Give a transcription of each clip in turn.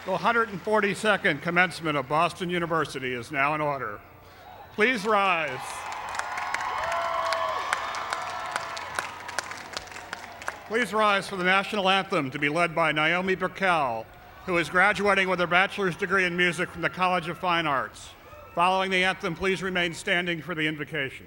The 142nd commencement of Boston University is now in order. Please rise. Please rise for the national anthem to be led by Naomi Burkell, who is graduating with her bachelor's degree in music from the College of Fine Arts. Following the anthem, please remain standing for the invocation.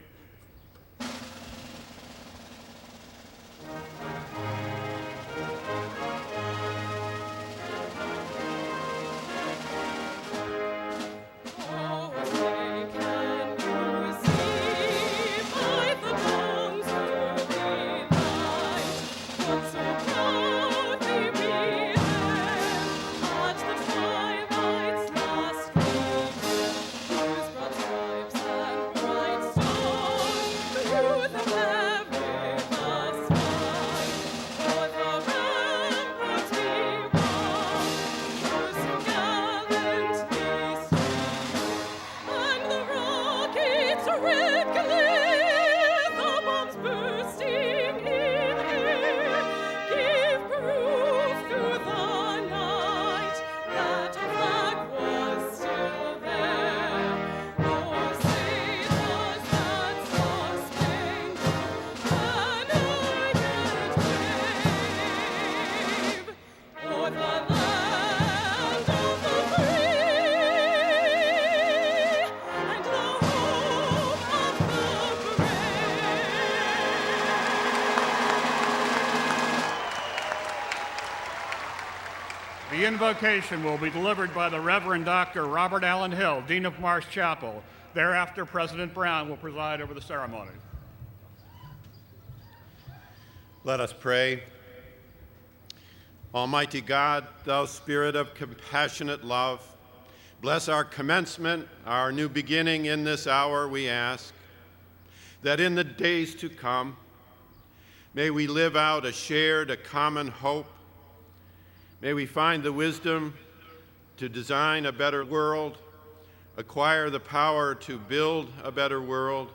The invocation will be delivered by the Reverend Dr. Robert Allen Hill, Dean of Marsh Chapel. Thereafter, President Brown will preside over the ceremony. Let us pray. Almighty God, thou Spirit of compassionate love, bless our commencement, our new beginning in this hour, we ask, that in the days to come, may we live out a common hope. May we find the wisdom to design a better world, acquire the power to build a better world,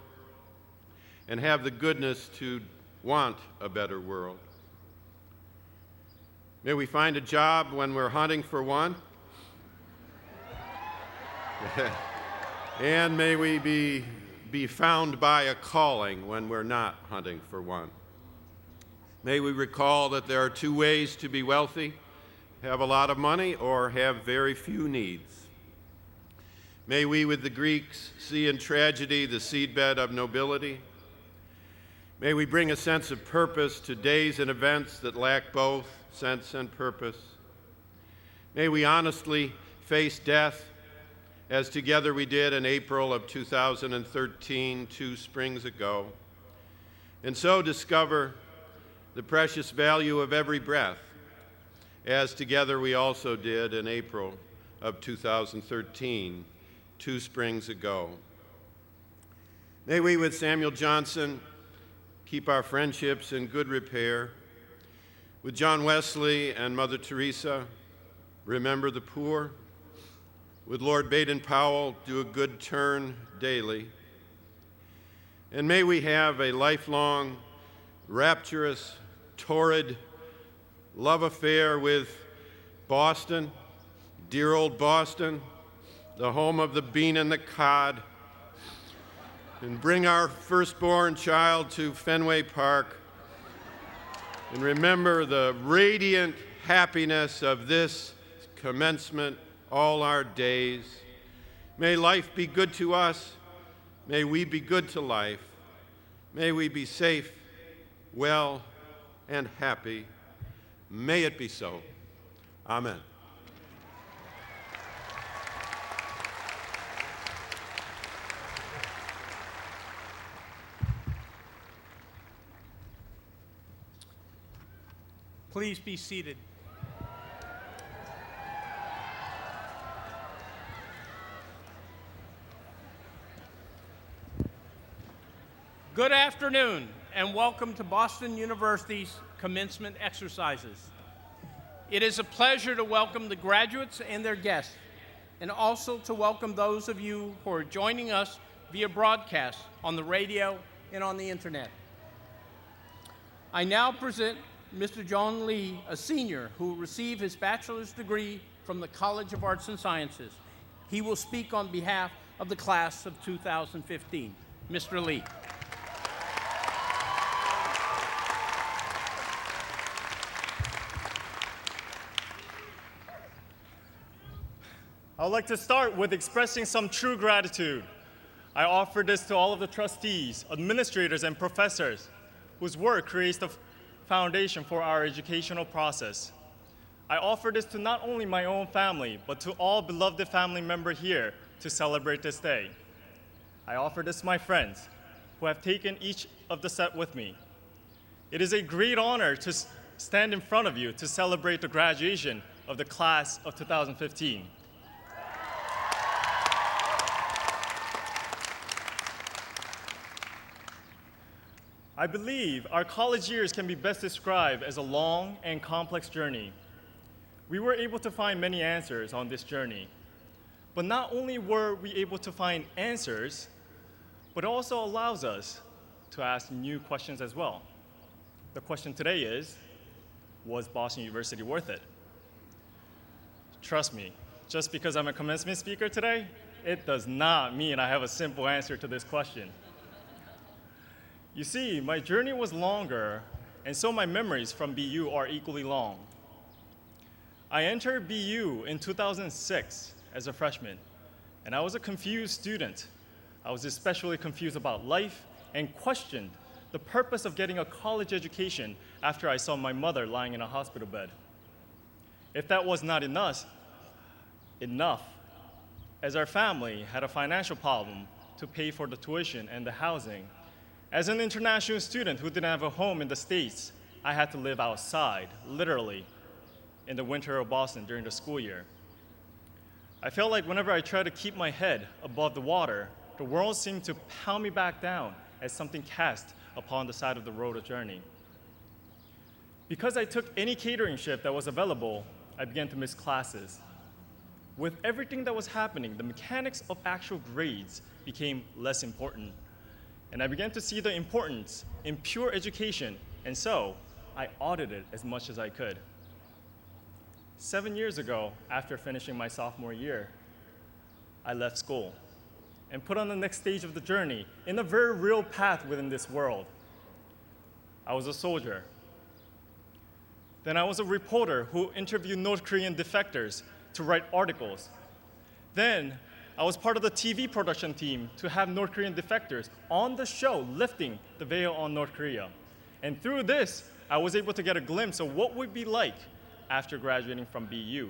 and have the goodness to want a better world. May we find a job when we're hunting for one. And may we be found by a calling when we're not hunting for one. May we recall that there are two ways to be wealthy: have a lot of money or have very few needs. May we, with the Greeks, see in tragedy the seedbed of nobility. May we bring a sense of purpose to days and events that lack both sense and purpose. May we honestly face death, as together we did in April of 2013, 2 springs ago, and so discover the precious value of every breath, as together we also did in April of 2013, 2 springs ago. May we, with Samuel Johnson, keep our friendships in good repair. With John Wesley and Mother Teresa, remember the poor. With Lord Baden-Powell, do a good turn daily. And may we have a lifelong, rapturous, torrid love affair with Boston, dear old Boston, the home of the bean and the cod, and bring our firstborn child to Fenway Park, and remember the radiant happiness of this commencement all our days. May life be good to us. May we be good to life. May we be safe, well, and happy. May it be so. Amen. Please be seated. Good afternoon, and welcome to Boston University's commencement exercises. It is a pleasure to welcome the graduates and their guests, and also to welcome those of you who are joining us via broadcast on the radio and on the internet. I now present Mr. John Lee, a senior who will receive his bachelor's degree from the College of Arts and Sciences. He will speak on behalf of the class of 2015. Mr. Lee. I would like to start with expressing some true gratitude. I offer this to all of the trustees, administrators, and professors whose work creates the foundation for our educational process. I offer this to not only my own family, but to all beloved family members here to celebrate this day. I offer this to my friends who have taken each of the set with me. It is a great honor to stand in front of you to celebrate the graduation of the class of 2015. I believe our college years can be best described as a long and complex journey. We were able to find many answers on this journey. But not only were we able to find answers, but it also allows us to ask new questions as well. The question today is, was Boston University worth it? Trust me, just because I'm a commencement speaker today, it does not mean I have a simple answer to this question. You see, my journey was longer, and so my memories from BU are equally long. I entered BU in 2006 as a freshman, and I was a confused student. I was especially confused about life and questioned the purpose of getting a college education after I saw my mother lying in a hospital bed. If that was not enough, as our family had a financial problem to pay for the tuition and the housing, as an international student who didn't have a home in the States, I had to live outside, literally, in the winter of Boston during the school year. I felt like whenever I tried to keep my head above the water, the world seemed to pound me back down as something cast upon the side of the road of journey. Because I took any catering shift that was available, I began to miss classes. With everything that was happening, the mechanics of actual grades became less important. And I began to see the importance in pure education, and so I audited as much as I could. 7 years ago, after finishing my sophomore year, I left school and put on the next stage of the journey in a very real path within this world. I was a soldier. Then I was a reporter who interviewed North Korean defectors to write articles. Then I was part of the TV production team to have North Korean defectors on the show lifting the veil on North Korea. And through this, I was able to get a glimpse of what it would be like after graduating from BU.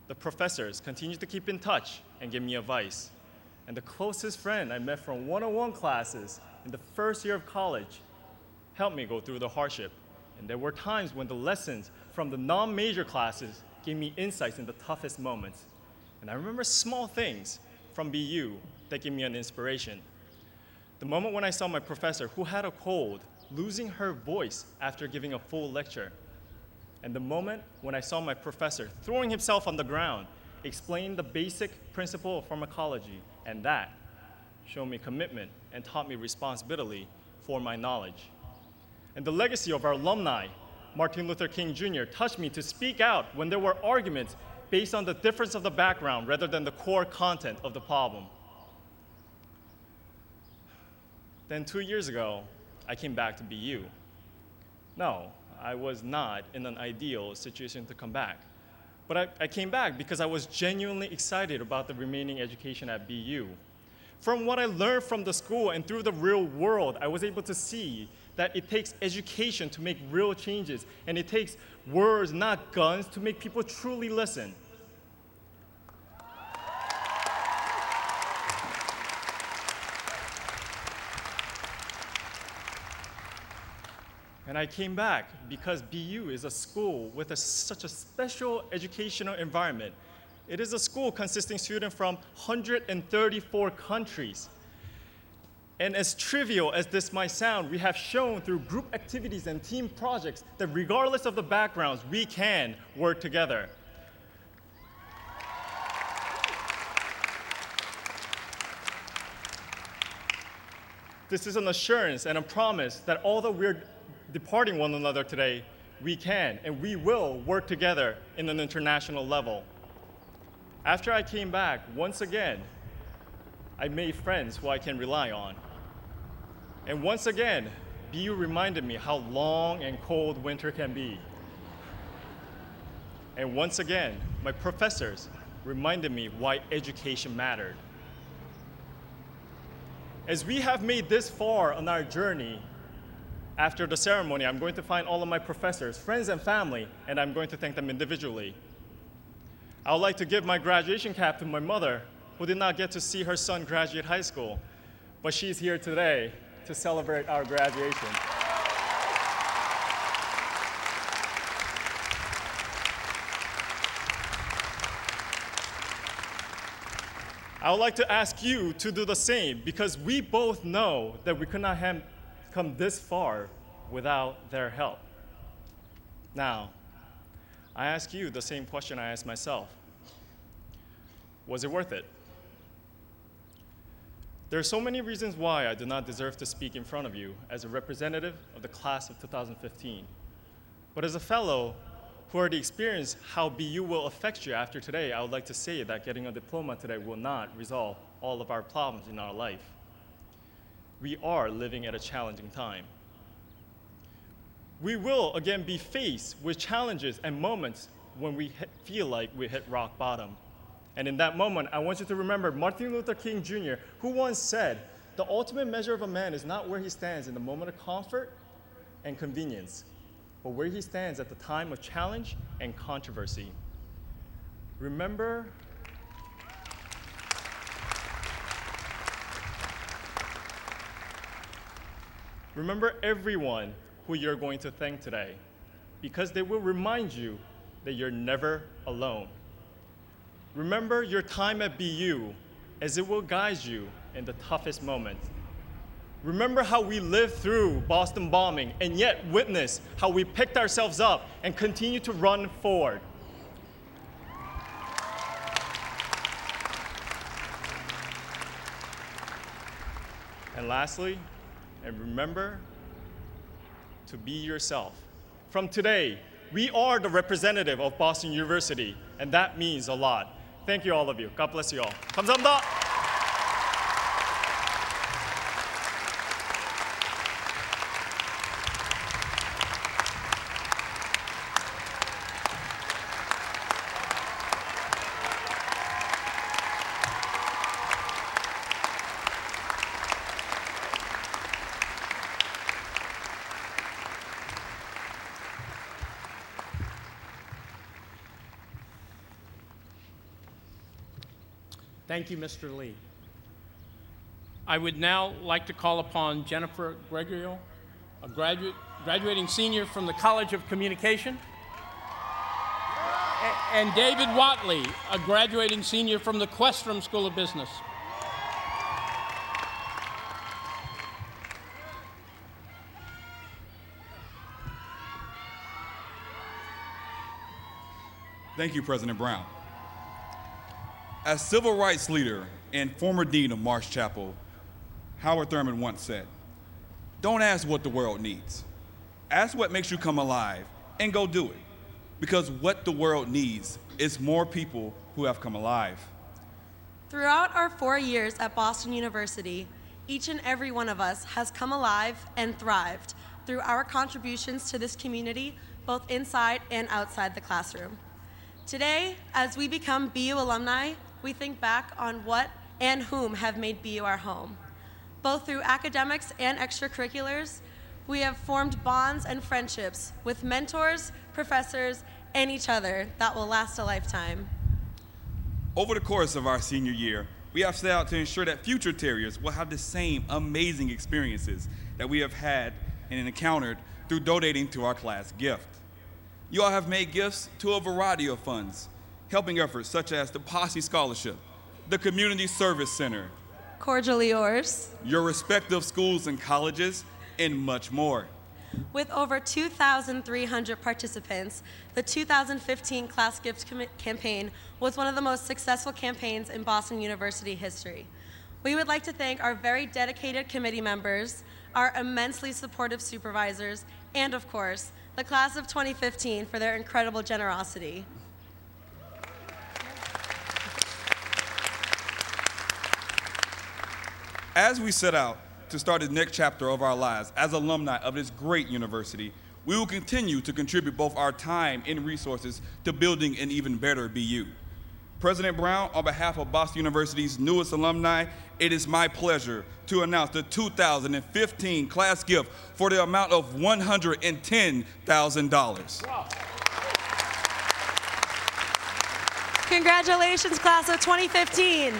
The professors continued to keep in touch and give me advice. And the closest friend I met from one-on-one classes in the first year of college helped me go through the hardship. And there were times when the lessons from the non-major classes gave me insights in the toughest moments. And I remember small things from BU that gave me an inspiration. The moment when I saw my professor, who had a cold, losing her voice after giving a full lecture. And the moment when I saw my professor throwing himself on the ground, explaining the basic principle of pharmacology, and that showed me commitment and taught me responsibility for my knowledge. And the legacy of our alumni, Martin Luther King Jr., touched me to speak out when there were arguments based on the difference of the background rather than the core content of the problem. Then 2 years ago, I came back to BU. No, I was not in an ideal situation to come back. But I came back because I was genuinely excited about the remaining education at BU. From what I learned from the school and through the real world, I was able to see that it takes education to make real changes, and it takes words, not guns, to make people truly listen. And I came back because BU is a school with such a special educational environment. It is a school consisting of students from 134 countries. And as trivial as this might sound, we have shown through group activities and team projects that regardless of the backgrounds, we can work together. This is an assurance and a promise that although we're departing one another today, we can and we will work together in an international level. After I came back, once again, I made friends who I can rely on. And once again, BU reminded me how long and cold winter can be. And once again, my professors reminded me why education mattered. As we have made this far on our journey, after the ceremony, I'm going to find all of my professors, friends, and family, and I'm going to thank them individually. I would like to give my graduation cap to my mother, who did not get to see her son graduate high school, but she's here today to celebrate our graduation. I would like to ask you to do the same, because we both know that we could not have come this far without their help. Now, I ask you the same question I asked myself. Was it worth it? There are so many reasons why I do not deserve to speak in front of you as a representative of the class of 2015. But as a fellow who already experienced how BU will affect you after today, I would like to say that getting a diploma today will not resolve all of our problems in our life. We are living at a challenging time. We will again be faced with challenges and moments when we feel like we hit rock bottom. And in that moment, I want you to remember Martin Luther King Jr., who once said, "The ultimate measure of a man is not where he stands in the moment of comfort and convenience, but where he stands at the time of challenge and controversy." Remember everyone who you're going to thank today, because they will remind you that you're never alone. Remember your time at BU, as it will guide you in the toughest moments. Remember how we lived through Boston bombing and yet witness how we picked ourselves up and continue to run forward. And lastly, and remember to be yourself. From today, we are the representative of Boston University, and that means a lot. Thank you, all of you. God bless you all. 감사합니다. Thank you, Mr. Lee. I would now like to call upon Jennifer Gregorio, a graduating senior from the College of Communication, and David Watley, a graduating senior from the Questrom School of Business. Thank you, President Brown. As civil rights leader and former dean of Marsh Chapel, Howard Thurman once said, "Don't ask what the world needs. Ask what makes you come alive and go do it. Because what the world needs is more people who have come alive." Throughout our 4 years at Boston University, each and every one of us has come alive and thrived through our contributions to this community, both inside and outside the classroom. Today, as we become BU alumni, we think back on what and whom have made BU our home. Both through academics and extracurriculars, we have formed bonds and friendships with mentors, professors, and each other that will last a lifetime. Over the course of our senior year, we have set out to ensure that future Terriers will have the same amazing experiences that we have had and encountered through donating to our class gift. You all have made gifts to a variety of funds, helping efforts such as the Posse Scholarship, the Community Service Center, Cordially yours. your respective schools and colleges, and much more. With over 2,300 participants, the 2015 Class Gift Campaign was one of the most successful campaigns in Boston University history. We would like to thank our very dedicated committee members, our immensely supportive supervisors, and of course, the class of 2015 for their incredible generosity. As we set out to start the next chapter of our lives as alumni of this great university, we will continue to contribute both our time and resources to building an even better BU. President Brown, on behalf of Boston University's newest alumni, it is my pleasure to announce the 2015 class gift for the amount of $110,000. Wow. Congratulations, class of 2015.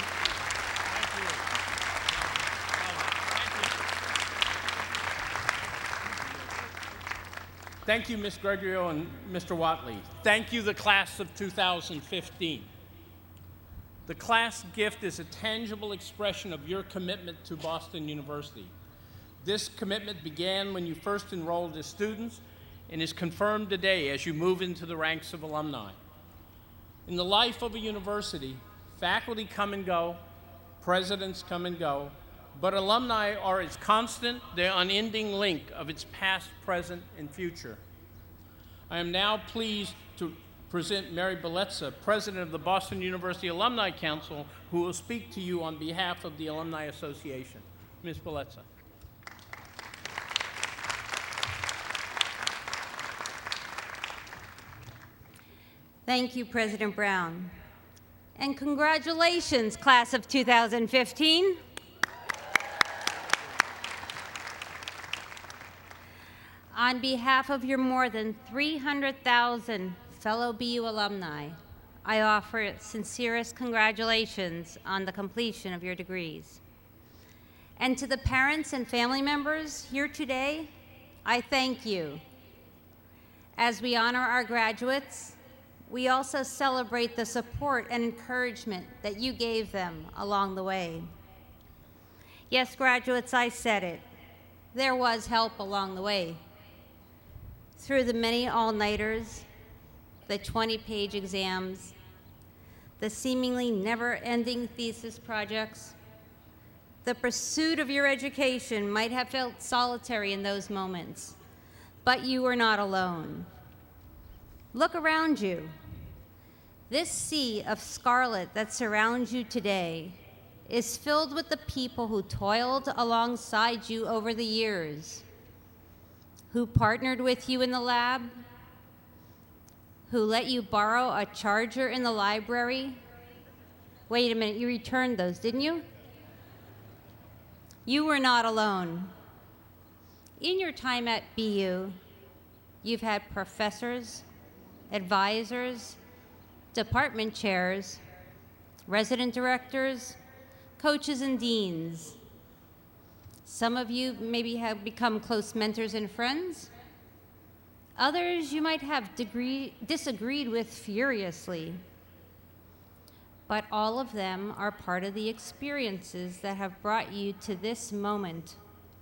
Thank you, Ms. Gregorio and Mr. Watley. Thank you, the class of 2015. The class gift is a tangible expression of your commitment to Boston University. This commitment began when you first enrolled as students and is confirmed today as you move into the ranks of alumni. In the life of a university, faculty come and go, presidents come and go, but alumni are its constant, the unending link of its past, present, and future. I am now pleased to present Mary Bellezza, President of the Boston University Alumni Council, who will speak to you on behalf of the Alumni Association. Ms. Bellezza. Thank you, President Brown. And congratulations, class of 2015. On behalf of your more than 300,000 fellow BU alumni, I offer sincerest congratulations on the completion of your degrees. And to the parents and family members here today, I thank you. As we honor our graduates, we also celebrate the support and encouragement that you gave them along the way. Yes, graduates, I said it. There was help along the way. Through the many all-nighters, the 20-page exams, the seemingly never-ending thesis projects, the pursuit of your education might have felt solitary in those moments, but you were not alone. Look around you. This sea of scarlet that surrounds you today is filled with the people who toiled alongside you over the years, who partnered with you in the lab, who let you borrow a charger in the library. Wait a minute, you returned those, didn't you? You were not alone. In your time at BU, you've had professors, advisors, department chairs, resident directors, coaches, and deans. Some of you maybe have become close mentors and friends. Others you might have disagreed with furiously. But all of them are part of the experiences that have brought you to this moment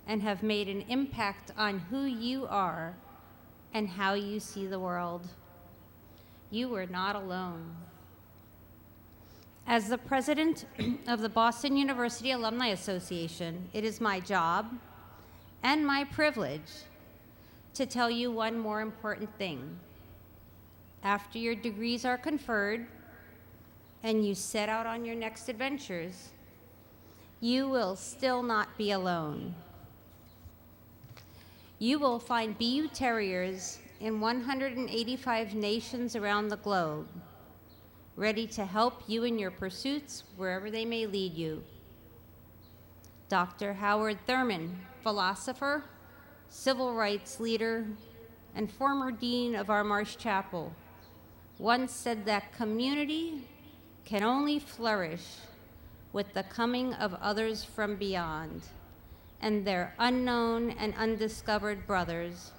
and have made an impact on who you are and how you see the world. You were not alone. As the president of the Boston University Alumni Association, it is my job and my privilege to tell you one more important thing. After your degrees are conferred and you set out on your next adventures, you will still not be alone. You will find BU Terriers in 185 nations around the globe, ready to help you in your pursuits wherever they may lead you. Dr. Howard Thurman, philosopher, civil rights leader, and former dean of our Marsh Chapel, once said that community can only flourish with the coming of others from beyond and their unknown and undiscovered brothers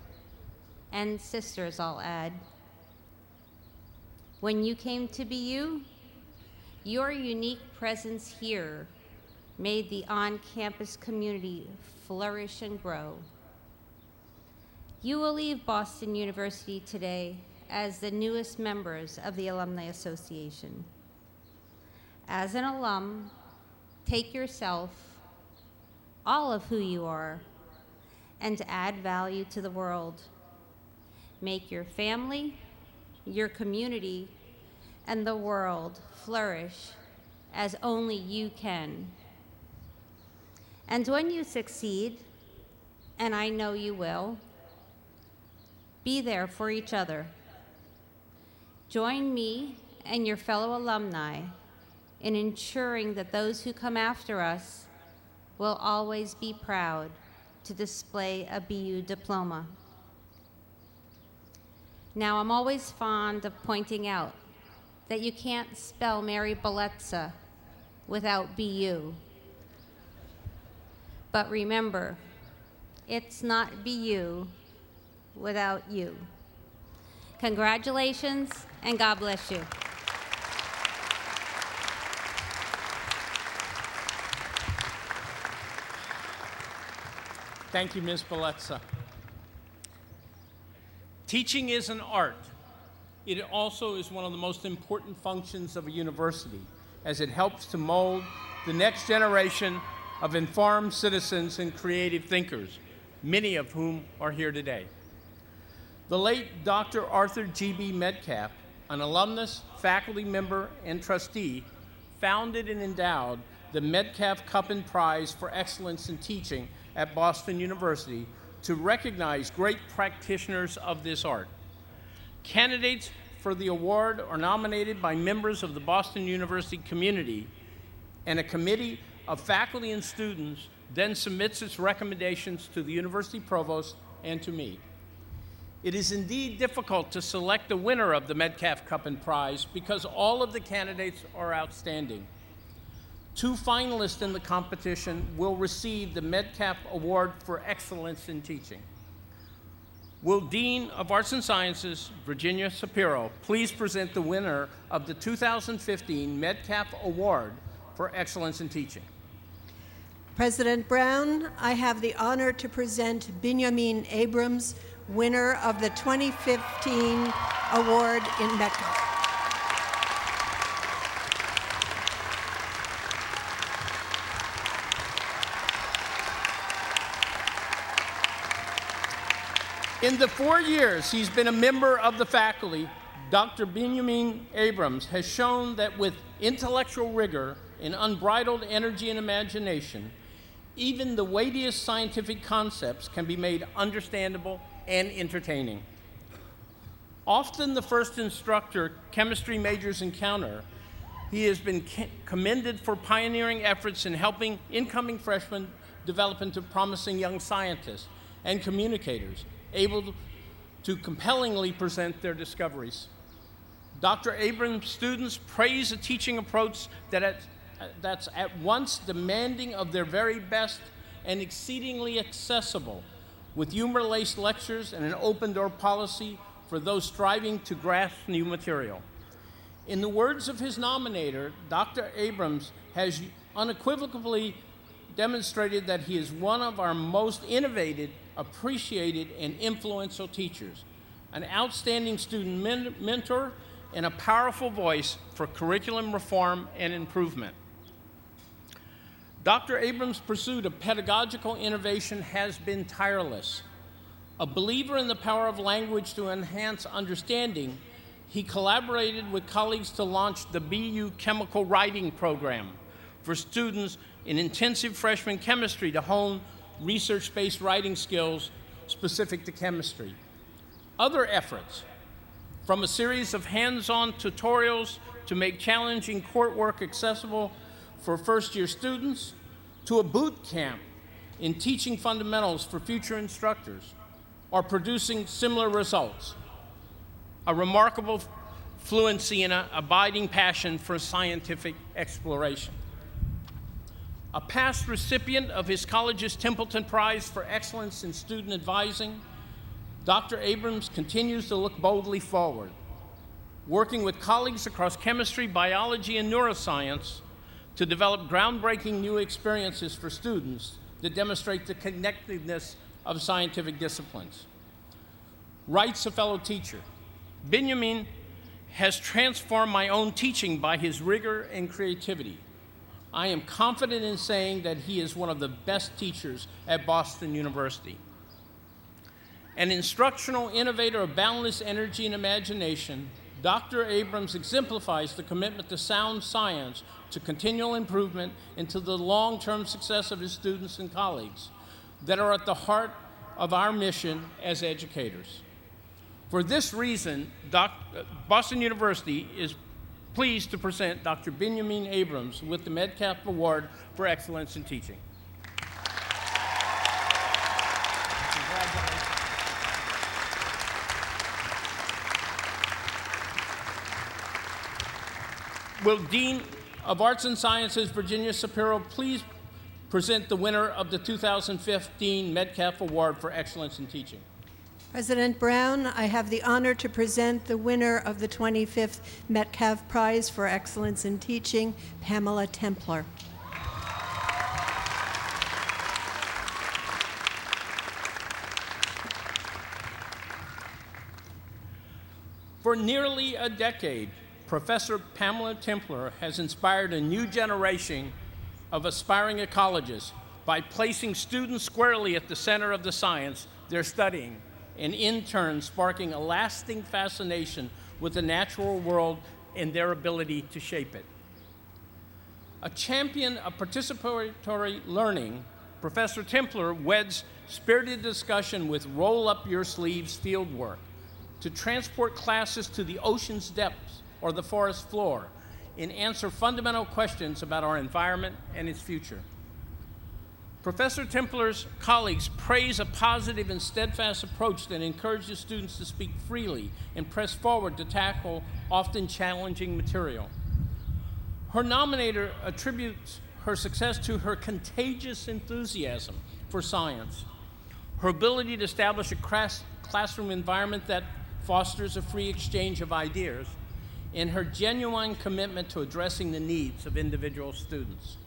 and sisters, I'll add. When you came to BU, your unique presence here made the on-campus community flourish and grow. You will leave Boston University today as the newest members of the Alumni Association. As an alum, take yourself, all of who you are, and add value to the world. Make your family, your community, and the world flourish as only you can. And when you succeed, and I know you will, be there for each other. Join me and your fellow alumni in ensuring that those who come after us will always be proud to display a BU diploma. Now, I'm always fond of pointing out that you can't spell Mary Belezza without BU. But remember, it's not BU without you. Congratulations, and God bless you. Thank you, Ms. Belezza. Teaching is an art. It also is one of the most important functions of a university, as it helps to mold the next generation of informed citizens and creative thinkers, many of whom are here today. The late Dr. Arthur G.B. Metcalf, an alumnus, faculty member, and trustee, founded and endowed the Metcalf Cup and Prize for Excellence in Teaching at Boston University to recognize great practitioners of this art. Candidates for the award are nominated by members of the Boston University community, and a committee of faculty and students then submits its recommendations to the university provost and to me. It is indeed difficult to select the winner of the Metcalf Cup and Prize because all of the candidates are outstanding. 2 finalists in the competition will receive the Metcalf Award for Excellence in Teaching. Will Dean of Arts and Sciences, Virginia Shapiro, please present the winner of the 2015 Metcalf Award for Excellence in Teaching? President Brown, I have the honor to present Benjamin Abrams, winner of the 2015 award in Metcalf. In the 4 years he's been a member of the faculty, Dr. Benjamin Abrams has shown that with intellectual rigor and unbridled energy and imagination, even the weightiest scientific concepts can be made understandable and entertaining. Often the first instructor chemistry majors encounter, he has been commended for pioneering efforts in helping incoming freshmen develop into promising young scientists and communicators, able to compellingly present their discoveries. Dr. Abrams' students praise a teaching approach that's at once demanding of their very best and exceedingly accessible, with humor-laced lectures and an open-door policy for those striving to grasp new material. In the words of his nominator, Dr. Abrams has unequivocally demonstrated that he is one of our most innovative, appreciated, and influential teachers, an outstanding student mentor, and a powerful voice for curriculum reform and improvement. Dr. Abrams' pursuit of pedagogical innovation has been tireless. A believer in the power of language to enhance understanding, he collaborated with colleagues to launch the BU Chemical Writing Program for students in intensive freshman chemistry to hone research-based writing skills specific to chemistry. Other efforts, from a series of hands-on tutorials to make challenging coursework accessible for first-year students, to a boot camp in teaching fundamentals for future instructors, are producing similar results. A remarkable fluency and an abiding passion for scientific exploration. A past recipient of his college's Templeton Prize for Excellence in Student Advising, Dr. Abrams continues to look boldly forward, working with colleagues across chemistry, biology, and neuroscience to develop groundbreaking new experiences for students that demonstrate the connectedness of scientific disciplines. Writes a fellow teacher, Benjamin has transformed my own teaching by his rigor and creativity. I am confident in saying that he is one of the best teachers at Boston University. An instructional innovator of boundless energy and imagination, Dr. Abrams exemplifies the commitment to sound science, to continual improvement, and to the long-term success of his students and colleagues that are at the heart of our mission as educators. For this reason, Boston University is pleased to present Dr. Benjamin Abrams with the Metcalf Award for Excellence in Teaching. Will Dean of Arts and Sciences, Virginia Shapiro, please present the winner of the 2015 Metcalf Award for Excellence in Teaching? President Brown, I have the honor to present the winner of the 25th Metcalf Prize for Excellence in Teaching, Pamela Templer. For nearly a decade, Professor Pamela Templer has inspired a new generation of aspiring ecologists by placing students squarely at the center of the science they're studying, and in turn sparking a lasting fascination with the natural world and their ability to shape it. A champion of participatory learning, Professor Templer weds spirited discussion with roll-up-your-sleeves fieldwork to transport classes to the ocean's depths or the forest floor and answer fundamental questions about our environment and its future. Professor Templer's colleagues praise a positive and steadfast approach that encourages students to speak freely and press forward to tackle often challenging material. Her nominator attributes her success to her contagious enthusiasm for science, her ability to establish a classroom environment that fosters a free exchange of ideas, and her genuine commitment to addressing the needs of individual students.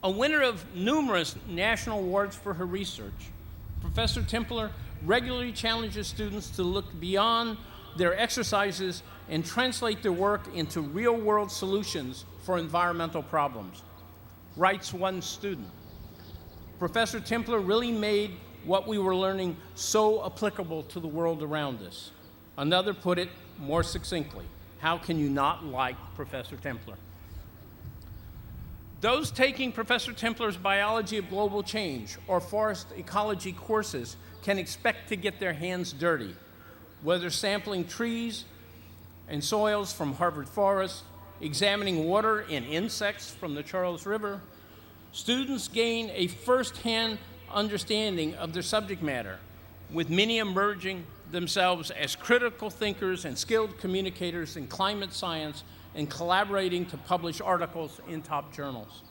A winner of numerous national awards for her research, Professor Templer regularly challenges students to look beyond their exercises and translate their work into real-world solutions for environmental problems. Writes one student, Professor Templer really made what we were learning so applicable to the world around us. Another put it more succinctly, how can you not like Professor Templer? Those taking Professor Templer's Biology of Global Change or Forest Ecology courses can expect to get their hands dirty, whether sampling trees and soils from Harvard Forest, examining water and insects from the Charles River. Students gain a first-hand understanding of their subject matter, with many emerging themselves as critical thinkers and skilled communicators in climate science and collaborating to publish articles in top journals.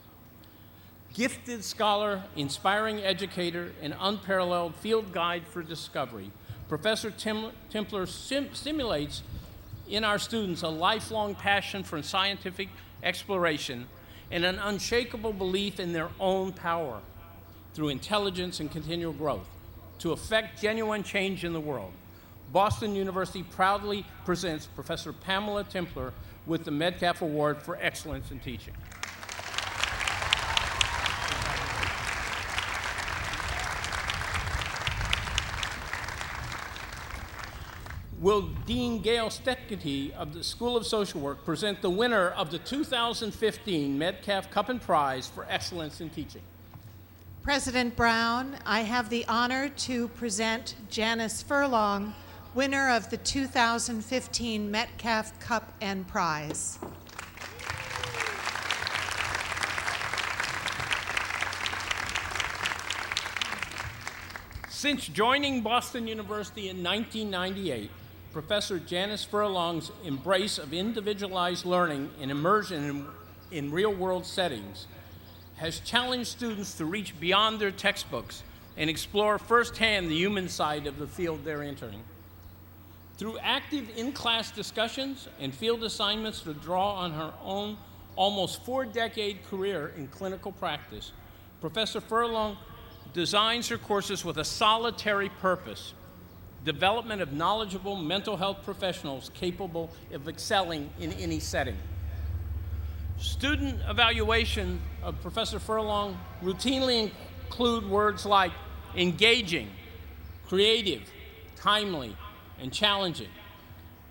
Gifted scholar, inspiring educator, and unparalleled field guide for discovery, Professor Templer stimulates in our students a lifelong passion for scientific exploration and an unshakable belief in their own power through intelligence and continual growth to effect genuine change in the world. Boston University proudly presents Professor Pamela Templer with the Metcalf Award for Excellence in Teaching. Will Dean Gail Steketee of the School of Social Work present the winner of the 2015 Metcalf Cup and Prize for Excellence in Teaching? President Brown, I have the honor to present Janice Furlong, winner of the 2015 Metcalf Cup and Prize. Since joining Boston University in 1998, Professor Janice Furlong's embrace of individualized learning and immersion in real-world settings has challenged students to reach beyond their textbooks and explore firsthand the human side of the field they're entering. Through active in-class discussions and field assignments to draw on her own almost four-decade career in clinical practice, Professor Furlong designs her courses with a solitary purpose: development of knowledgeable mental health professionals capable of excelling in any setting. Student evaluation of Professor Furlong routinely include words like engaging, creative, timely, and challenging.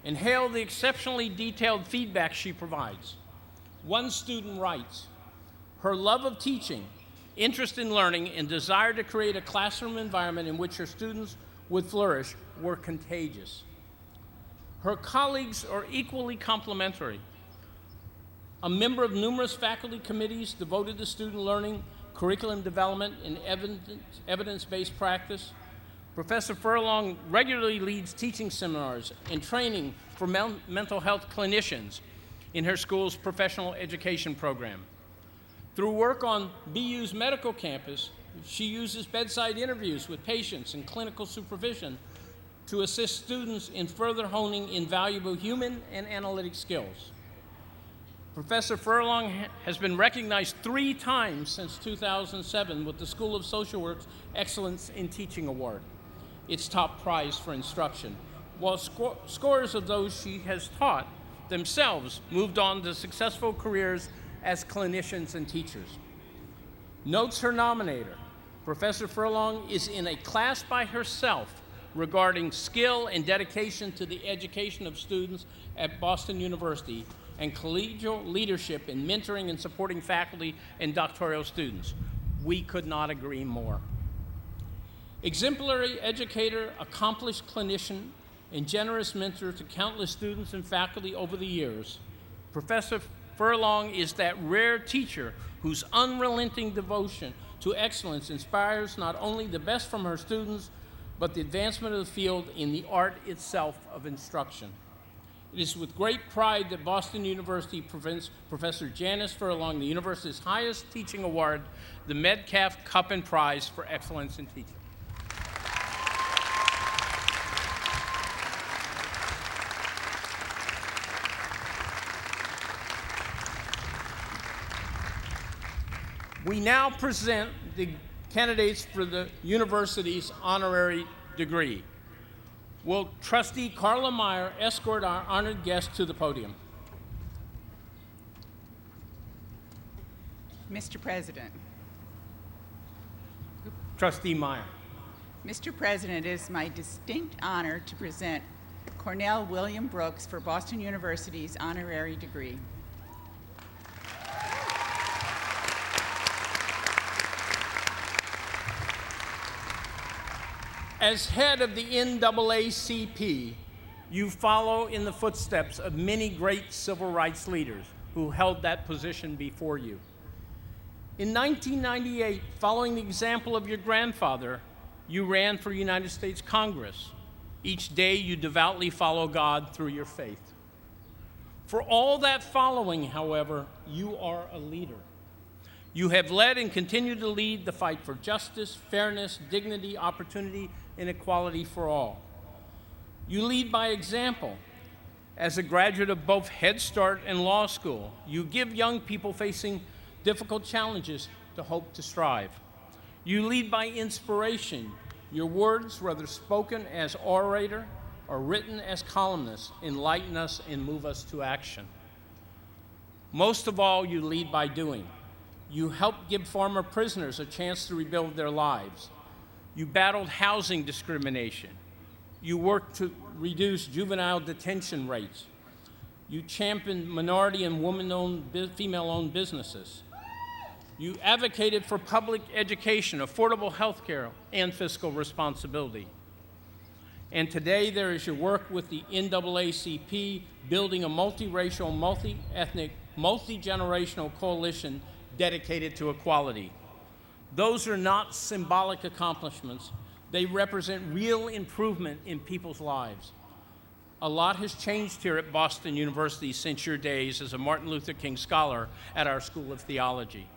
and hail the exceptionally detailed feedback she provides. One student writes, "Her love of teaching, interest in learning, and desire to create a classroom environment in which her students would flourish were contagious." Her colleagues are equally complimentary. A member of numerous faculty committees devoted to student learning, curriculum development, and evidence-based practice, Professor Furlong regularly leads teaching seminars and training for mental health clinicians in her school's professional education program. Through work on BU's medical campus, she uses bedside interviews with patients and clinical supervision to assist students in further honing invaluable human and analytic skills. Professor Furlong has been recognized 3 times since 2007 with the School of Social Work's Excellence in Teaching Award, its top prize for instruction, while scores of those she has taught themselves moved on to successful careers as clinicians and teachers. Notes her nominator, Professor Furlong is in a class by herself regarding skill and dedication to the education of students at Boston University and collegial leadership in mentoring and supporting faculty and doctoral students. We could not agree more. Exemplary educator, accomplished clinician, and generous mentor to countless students and faculty over the years, Professor Furlong is that rare teacher whose unrelenting devotion to excellence inspires not only the best from her students, but the advancement of the field in the art itself of instruction. It is with great pride that Boston University presents Professor Janice Furlong the university's highest teaching award, the Metcalf Cup and Prize for Excellence in Teaching. We now present the candidates for the university's honorary degree. Will Trustee Carla Meyer escort our honored guest to the podium? Mr. President. Trustee Meyer. Mr. President, it is my distinct honor to present Cornell William Brooks for Boston University's honorary degree. As head of the NAACP, you follow in the footsteps of many great civil rights leaders who held that position before you. In 1998, following the example of your grandfather, you ran for United States Congress. Each day you devoutly follow God through your faith. For all that following, however, you are a leader. You have led and continue to lead the fight for justice, fairness, dignity, opportunity, and equality for all. You lead by example. As a graduate of both Head Start and law school, you give young people facing difficult challenges the hope to strive. You lead by inspiration. Your words, whether spoken as orator or written as columnist, enlighten us and move us to action. Most of all, you lead by doing. You helped give former prisoners a chance to rebuild their lives. You battled housing discrimination. You worked to reduce juvenile detention rates. You championed minority and female-owned businesses. You advocated for public education, affordable health care, and fiscal responsibility. And today there is your work with the NAACP, building a multiracial, multi-ethnic, multi-generational coalition dedicated to equality. Those are not symbolic accomplishments. They represent real improvement in people's lives. A lot has changed here at Boston University since your days as a Martin Luther King Scholar at our School of Theology.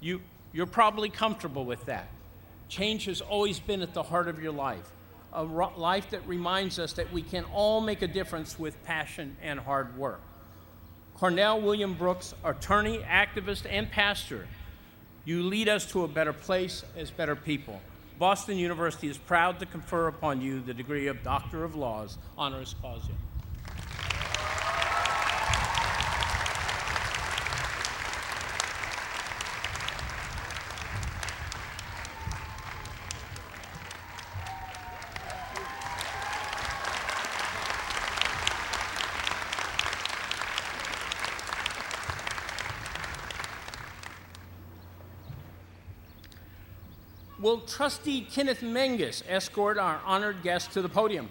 You're probably comfortable with that. Change has always been at the heart of your life, a life that reminds us that we can all make a difference with passion and hard work. Cornell William Brooks, attorney, activist, and pastor, you lead us to a better place as better people. Boston University is proud to confer upon you the degree of Doctor of Laws, honoris causa. Will Trustee Kenneth Menges escort our honored guest to the podium?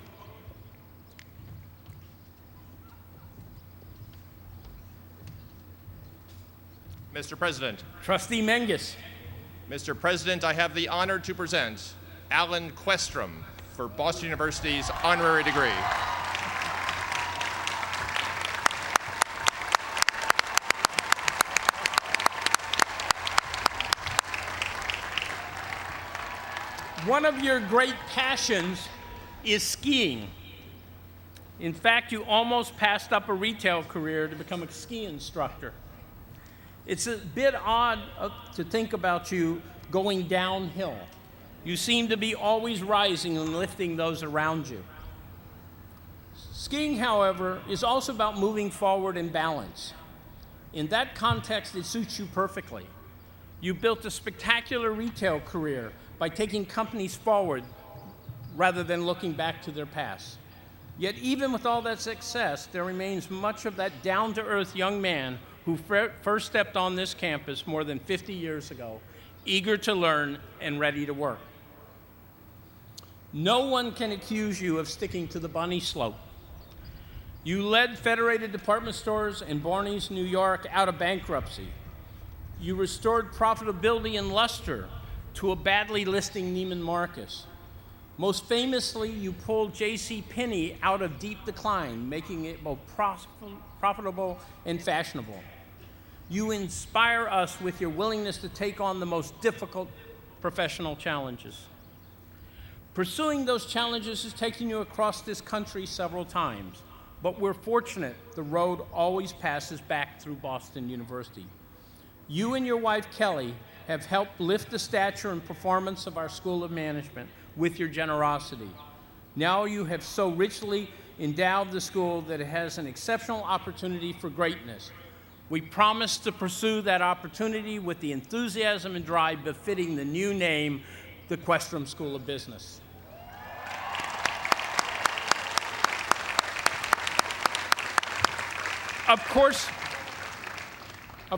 Mr. President. Trustee Menges. Mr. President, I have the honor to present Alan Questrom for Boston University's honorary degree. One of your great passions is skiing. In fact, you almost passed up a retail career to become a ski instructor. It's a bit odd to think about you going downhill. You seem to be always rising and lifting those around you. Skiing, however, is also about moving forward in balance. In that context, it suits you perfectly. You built a spectacular retail career by taking companies forward rather than looking back to their past. Yet even with all that success, there remains much of that down-to-earth young man who first stepped on this campus more than 50 years ago, eager to learn and ready to work. No one can accuse you of sticking to the bunny slope. You led Federated Department Stores in Barney's, New York, out of bankruptcy. You restored profitability in Luster to a badly listing Neiman Marcus. Most famously, you pulled J.C. Penney out of deep decline, making it both profitable and fashionable. You inspire us with your willingness to take on the most difficult professional challenges. Pursuing those challenges has taken you across this country several times, but we're fortunate the road always passes back through Boston University. You and your wife, Kelly, have helped lift the stature and performance of our School of Management with your generosity. Now you have so richly endowed the school that it has an exceptional opportunity for greatness. We promise to pursue that opportunity with the enthusiasm and drive befitting the new name, the Questrom School of Business. Of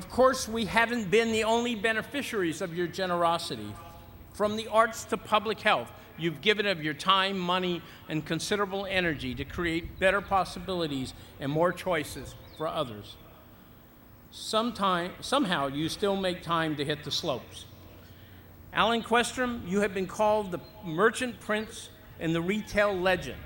course, we haven't been the only beneficiaries of your generosity. From the arts to public health, you've given of your time, money, and considerable energy to create better possibilities and more choices for others. Somehow, you still make time to hit the slopes. Alan Questrom, you have been called the merchant prince and the retail legend.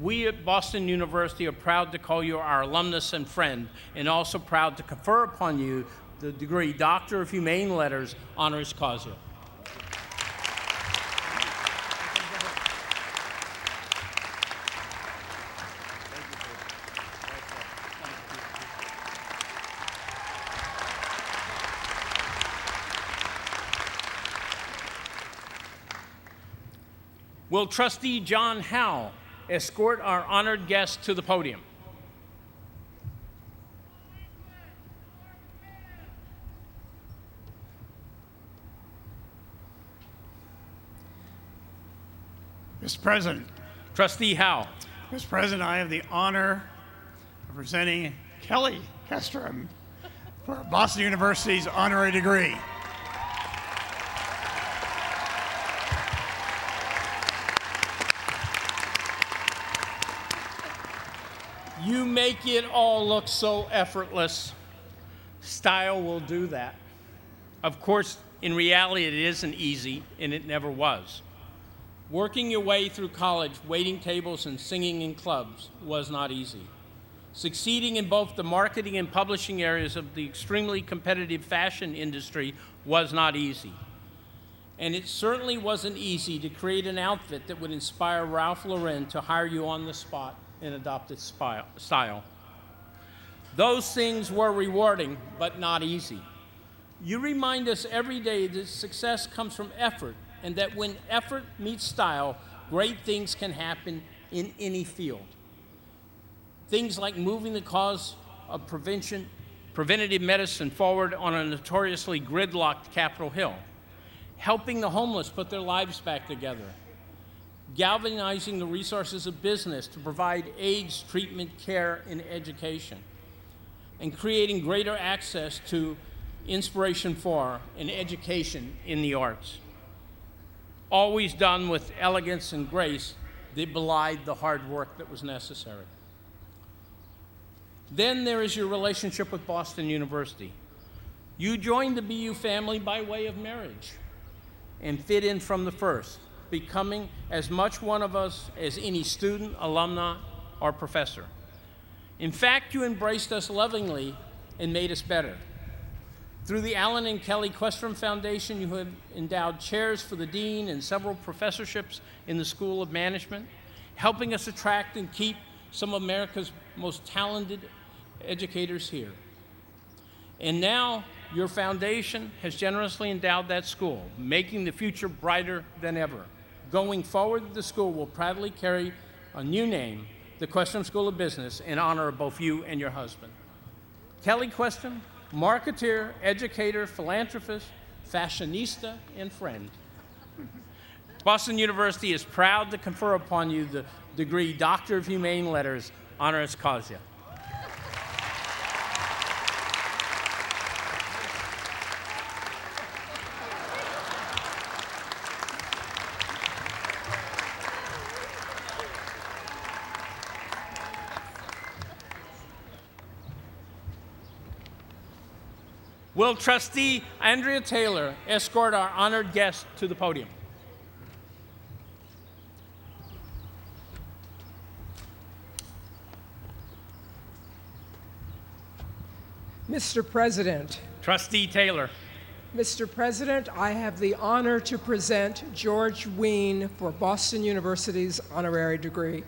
We at Boston University are proud to call you our alumnus and friend, and also proud to confer upon you the degree Doctor of Humane Letters, honoris causa. Will Trustee John Howe escort our honored guest to the podium? Mr. President. Trustee Howe. Mr. President, I have the honor of presenting Kelly Questrom for Boston University's honorary degree. You make it all look so effortless. Style will do that. Of course, in reality, it isn't easy, and it never was. Working your way through college, waiting tables, and singing in clubs was not easy. Succeeding in both the marketing and publishing areas of the extremely competitive fashion industry was not easy. And it certainly wasn't easy to create an outfit that would inspire Ralph Lauren to hire you on the spot and adopt its style. Those things were rewarding, but not easy. You remind us every day that success comes from effort, and that when effort meets style, great things can happen in any field. Things like moving the cause of preventative medicine forward on a notoriously gridlocked Capitol Hill, helping the homeless put their lives back together, galvanizing the resources of business to provide AIDS treatment, care, and education, and creating greater access to inspiration for and education in the arts. always done with elegance and grace that belied the hard work that was necessary. Then there is your relationship with Boston University. You joined the BU family by way of marriage and fit in from the first, becoming as much one of us as any student, alumni, or professor. In fact, you embraced us lovingly and made us better. Through the Allen and Kelly Questrom Foundation, you have endowed chairs for the dean and several professorships in the School of Management, helping us attract and keep some of America's most talented educators here. And now, your foundation has generously endowed that school, making the future brighter than ever. Going forward, the school will proudly carry a new name, the Questrom School of Business, in honor of both you and your husband. Kelly Questrom, marketeer, educator, philanthropist, fashionista, and friend. Boston University is proud to confer upon you the degree Doctor of Humane Letters, honoris causa. Will Trustee Andrea Taylor escort our honored guest to the podium? Mr. President. Trustee Taylor. Mr. President, I have the honor to present George Wein for Boston University's honorary degree.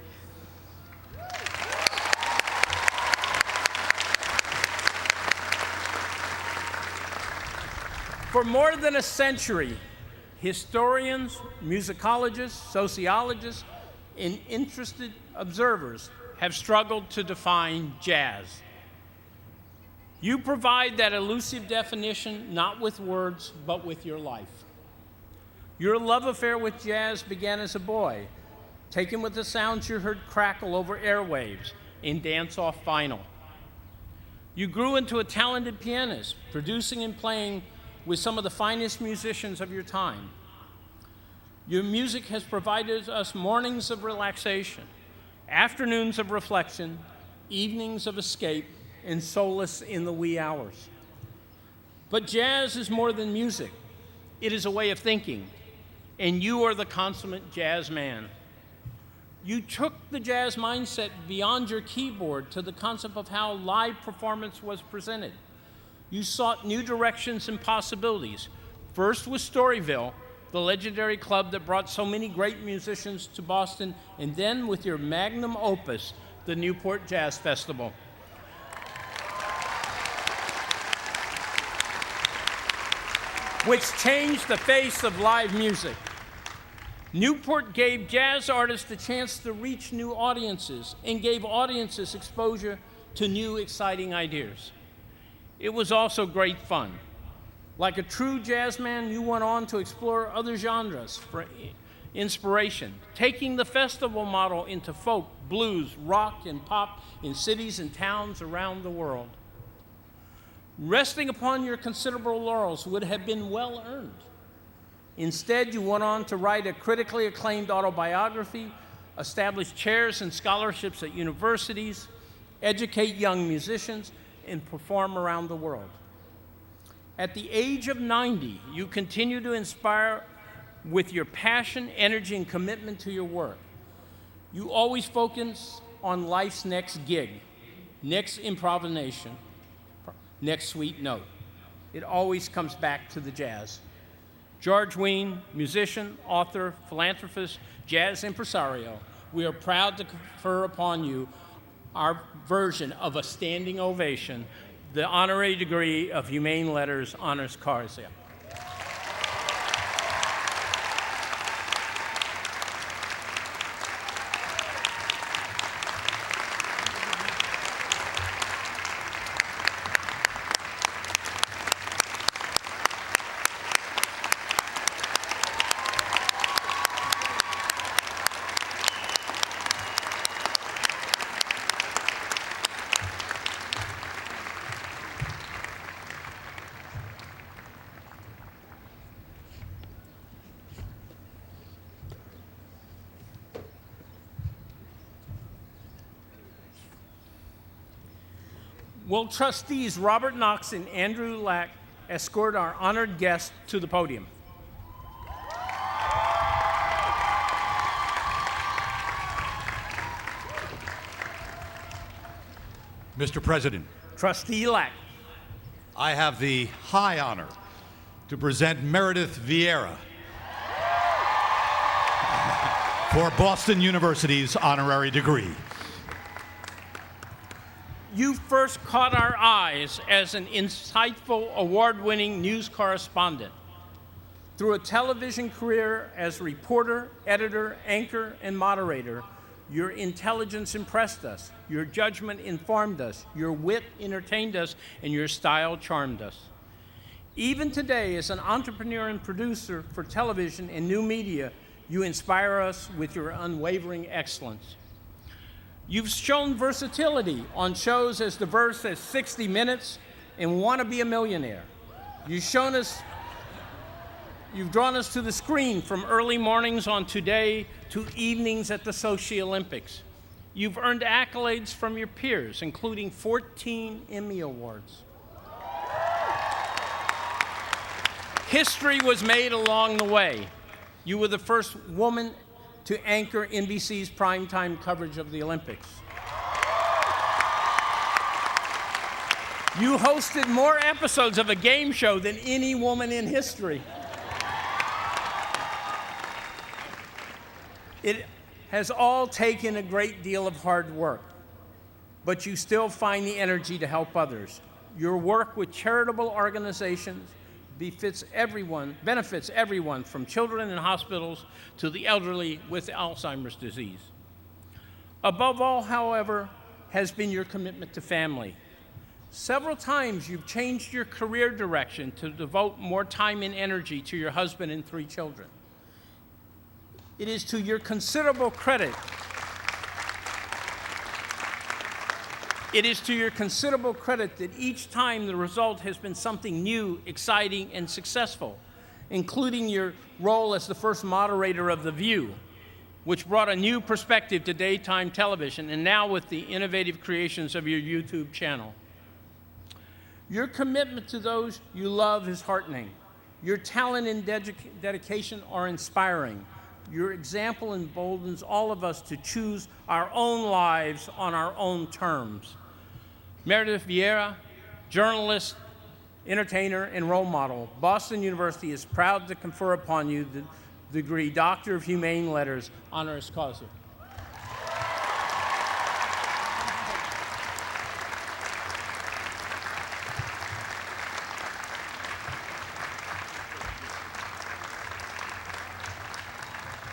For more than a century, historians, musicologists, sociologists, and interested observers have struggled to define jazz. You provide that elusive definition not with words, but with your life. Your love affair with jazz began as a boy, taken with the sounds you heard crackle over airwaves in dance-off vinyl. You grew into a talented pianist, producing and playing with some of the finest musicians of your time. Your music has provided us mornings of relaxation, afternoons of reflection, evenings of escape, and solace in the wee hours. But jazz is more than music. It is a way of thinking, and you are the consummate jazz man. You took the jazz mindset beyond your keyboard to the concept of how live performance was presented. You sought new directions and possibilities, first with Storyville, the legendary club that brought so many great musicians to Boston, and then with your magnum opus, the Newport Jazz Festival. Which changed the face of live music. Newport gave jazz artists the chance to reach new audiences and gave audiences exposure to new, exciting ideas. It was also great fun. Like a true jazz man, you went on to explore other genres for inspiration, taking the festival model into folk, blues, rock, and pop in cities and towns around the world. Resting upon your considerable laurels would have been well earned. Instead, you went on to write a critically acclaimed autobiography, establish chairs and scholarships at universities, educate young musicians, and perform around the world. At the age of 90, you continue to inspire with your passion, energy, and commitment to your work. You always focus on life's next gig, next improvisation, next sweet note. It always comes back to the jazz. George Wein, musician, author, philanthropist, jazz impresario, we are proud to confer upon you our version of a standing ovation, the honorary degree of Humane Letters, honoris causa. Will trustees Robert Knox and Andrew Lack escort our honored guest to the podium? Mr. President, Trustee Lack. I have the high honor to present Meredith Vieira for Boston University's honorary degree. You first caught our eyes as an insightful, award-winning news correspondent. Through a television career as reporter, editor, anchor, and moderator, your intelligence impressed us, your judgment informed us, your wit entertained us, and your style charmed us. Even today, as an entrepreneur and producer for television and new media, you inspire us with your unwavering excellence. You've shown versatility on shows as diverse as 60 Minutes and Wanna Be a Millionaire. You've drawn us to the screen from early mornings on Today to evenings at the Sochi Olympics. You've earned accolades from your peers, including 14 Emmy Awards. History was made along the way. You were the first woman to anchor NBC's primetime coverage of the Olympics. You hosted more episodes of a game show than any woman in history. It has all taken a great deal of hard work, but you still find the energy to help others. Your work with charitable organizations benefits everyone from children in hospitals to the elderly with Alzheimer's disease. Above all, however, has been your commitment to family. Several times you've changed your career direction to devote more time and energy to your husband and 3 children. It is to your considerable credit that each time the result has been something new, exciting, and successful, including your role as the first moderator of The View, which brought a new perspective to daytime television, and now with the innovative creations of your YouTube channel. Your commitment to those you love is heartening. Your talent and dedication are inspiring. Your example emboldens all of us to choose our own lives on our own terms. Meredith Vieira, journalist, entertainer, and role model, Boston University is proud to confer upon you the degree Doctor of Humane Letters, honoris causa.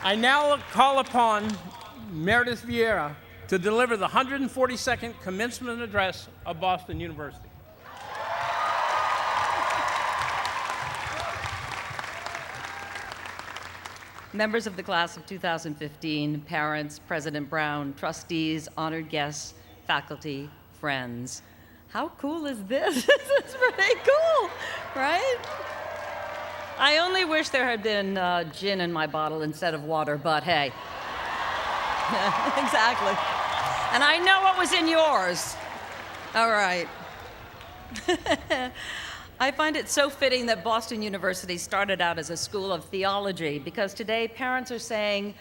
I now call upon Meredith Vieira to deliver the 142nd commencement address of Boston University. Members of the class of 2015, parents, President Brown, trustees, honored guests, faculty, friends. How cool is this? This is pretty cool, right? I only wish there had been gin in my bottle instead of water, but hey. Exactly. And I know what was in yours. All right. I find it so fitting that Boston University started out as a school of theology, because today parents are saying,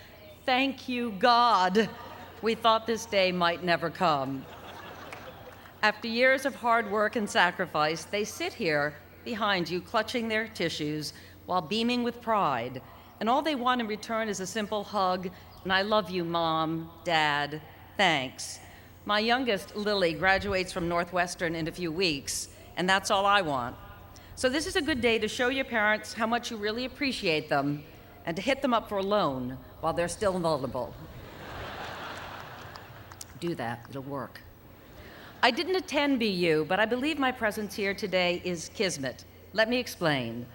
"Thank you, God. We thought this day might never come." After years of hard work and sacrifice, they sit here behind you, clutching their tissues while beaming with pride. And all they want in return is a simple hug, and "I love you, Mom, Dad, thanks." My youngest, Lily, graduates from Northwestern in a few weeks, and that's all I want. So this is a good day to show your parents how much you really appreciate them and to hit them up for a loan while they're still vulnerable. Do that, it'll work. I didn't attend BU, but I believe my presence here today is kismet. Let me explain.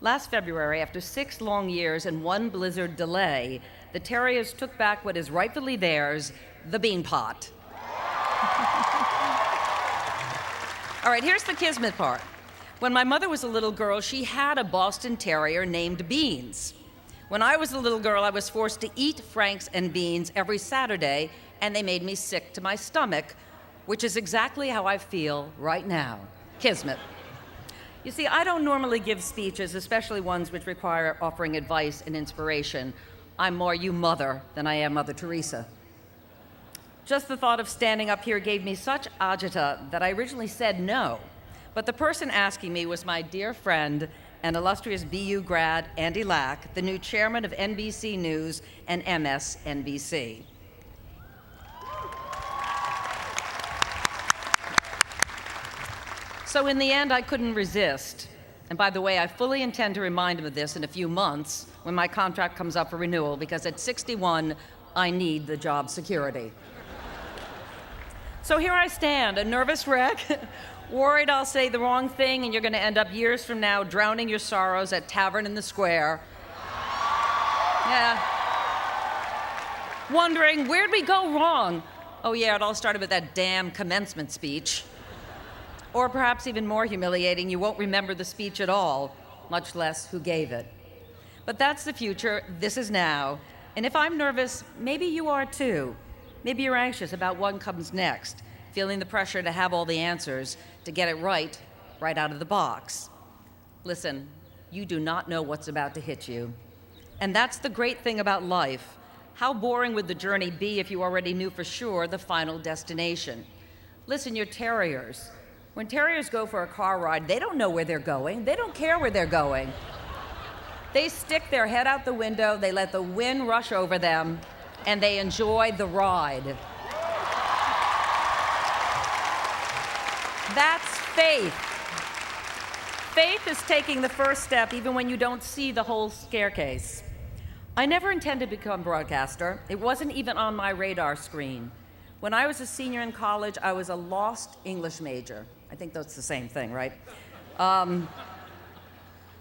Last February, after 6 long years and 1 blizzard delay, the Terriers took back what is rightfully theirs, the bean pot. All right, here's the kismet part. When my mother was a little girl, she had a Boston Terrier named Beans. When I was a little girl, I was forced to eat Franks and Beans every Saturday, and they made me sick to my stomach. which is exactly how I feel right now. Kismet. You see, I don't normally give speeches, especially ones which require offering advice and inspiration. I'm more you mother than I am Mother Teresa. Just the thought of standing up here gave me such agita that I originally said no. But the person asking me was my dear friend and illustrious BU grad, Andy Lack, the new chairman of NBC News and MSNBC. So in the end, I couldn't resist. And by the way, I fully intend to remind him of this in a few months when my contract comes up for renewal, because at 61, I need the job security. So here I stand, a nervous wreck, worried I'll say the wrong thing and you're going to end up years from now drowning your sorrows at Tavern in the Square. Yeah. Wondering, where'd we go wrong? Oh yeah, it all started with that damn commencement speech. Or perhaps even more humiliating, you won't remember the speech at all, much less who gave it. But that's the future, this is now. And if I'm nervous, maybe you are too. Maybe you're anxious about what comes next, feeling the pressure to have all the answers, to get it right out of the box. Listen, you do not know what's about to hit you. And that's the great thing about life. How boring would the journey be if you already knew for sure the final destination? Listen, you're terriers. When terriers go for a car ride, they don't know where they're going. They don't care where they're going. They stick their head out the window, they let the wind rush over them, and they enjoy the ride. That's faith. Faith is taking the first step even when you don't see the whole staircase. I never intended to become a broadcaster. It wasn't even on my radar screen. When I was a senior in college, I was a lost English major. I think that's the same thing, right?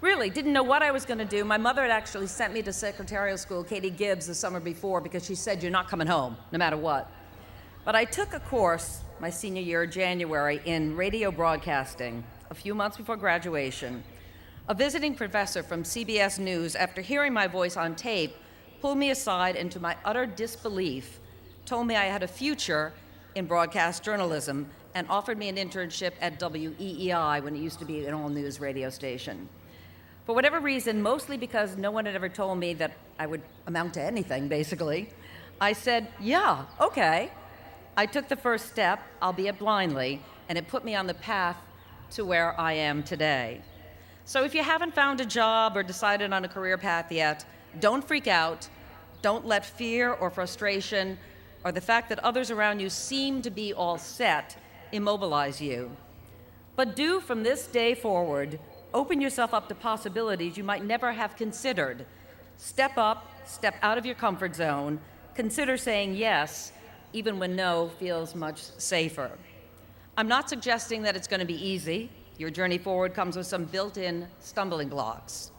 Really, didn't know what I was going to do. My mother had actually sent me to secretarial school, Katie Gibbs, the summer before, because she said, you're not coming home, no matter what. But I took a course my senior year, January, in radio broadcasting, a few months before graduation. A visiting professor from CBS News, after hearing my voice on tape, pulled me aside and, to my utter disbelief, told me I had a future in broadcast journalism and offered me an internship at WEEI, when it used to be an all-news radio station. For whatever reason, mostly because no one had ever told me that I would amount to anything, basically, I said, yeah, okay. I took the first step, albeit blindly, and it put me on the path to where I am today. So if you haven't found a job or decided on a career path yet, don't freak out. Don't let fear or frustration or the fact that others around you seem to be all set immobilize you. But do, from this day forward, open yourself up to possibilities you might never have considered. Step up, step out of your comfort zone, consider saying yes, even when no feels much safer. I'm not suggesting that it's going to be easy. Your journey forward comes with some built-in stumbling blocks.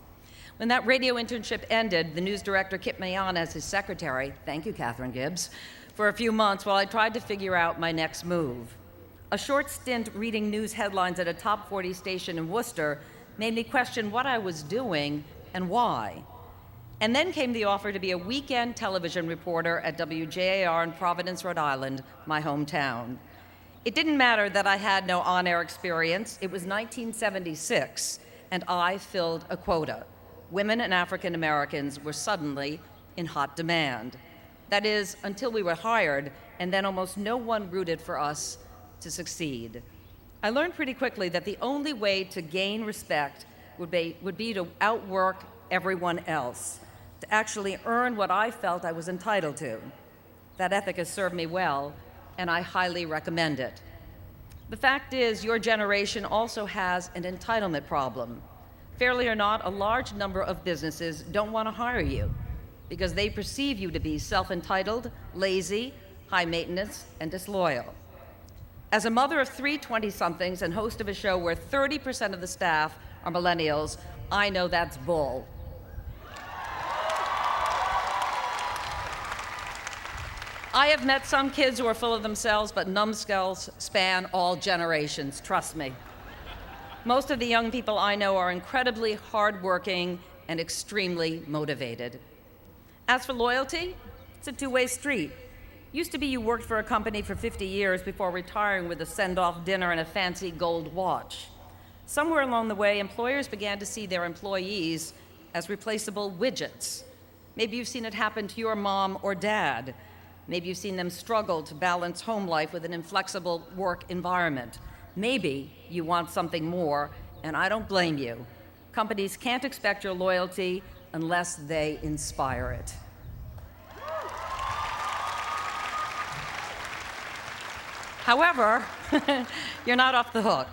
When that radio internship ended, the news director kept me on as his secretary, thank you, Catherine Gibbs, for a few months while I tried to figure out my next move. A short stint reading news headlines at a top 40 station in Worcester made me question what I was doing and why. And then came the offer to be a weekend television reporter at WJAR in Providence, Rhode Island, my hometown. It didn't matter that I had no on-air experience. It was 1976, and I filled a quota. Women and African Americans were suddenly in hot demand. That is, until we were hired, and then almost no one rooted for us to succeed. I learned pretty quickly that the only way to gain respect would be to outwork everyone else, to actually earn what I felt I was entitled to. That ethic has served me well, and I highly recommend it. The fact is, your generation also has an entitlement problem. Fairly or not, a large number of businesses don't want to hire you because they perceive you to be self-entitled, lazy, high maintenance, and disloyal. As a mother of 3 20-somethings and host of a show where 30% of the staff are millennials, I know that's bull. I have met some kids who are full of themselves, but numbskulls span all generations, trust me. Most of the young people I know are incredibly hardworking and extremely motivated. As for loyalty, it's a two-way street. Used to be you worked for a company for 50 years before retiring with a send-off dinner and a fancy gold watch. Somewhere along the way, employers began to see their employees as replaceable widgets. Maybe you've seen it happen to your mom or dad. Maybe you've seen them struggle to balance home life with an inflexible work environment. Maybe you want something more, and I don't blame you. Companies can't expect your loyalty unless they inspire it. However, you're not off the hook.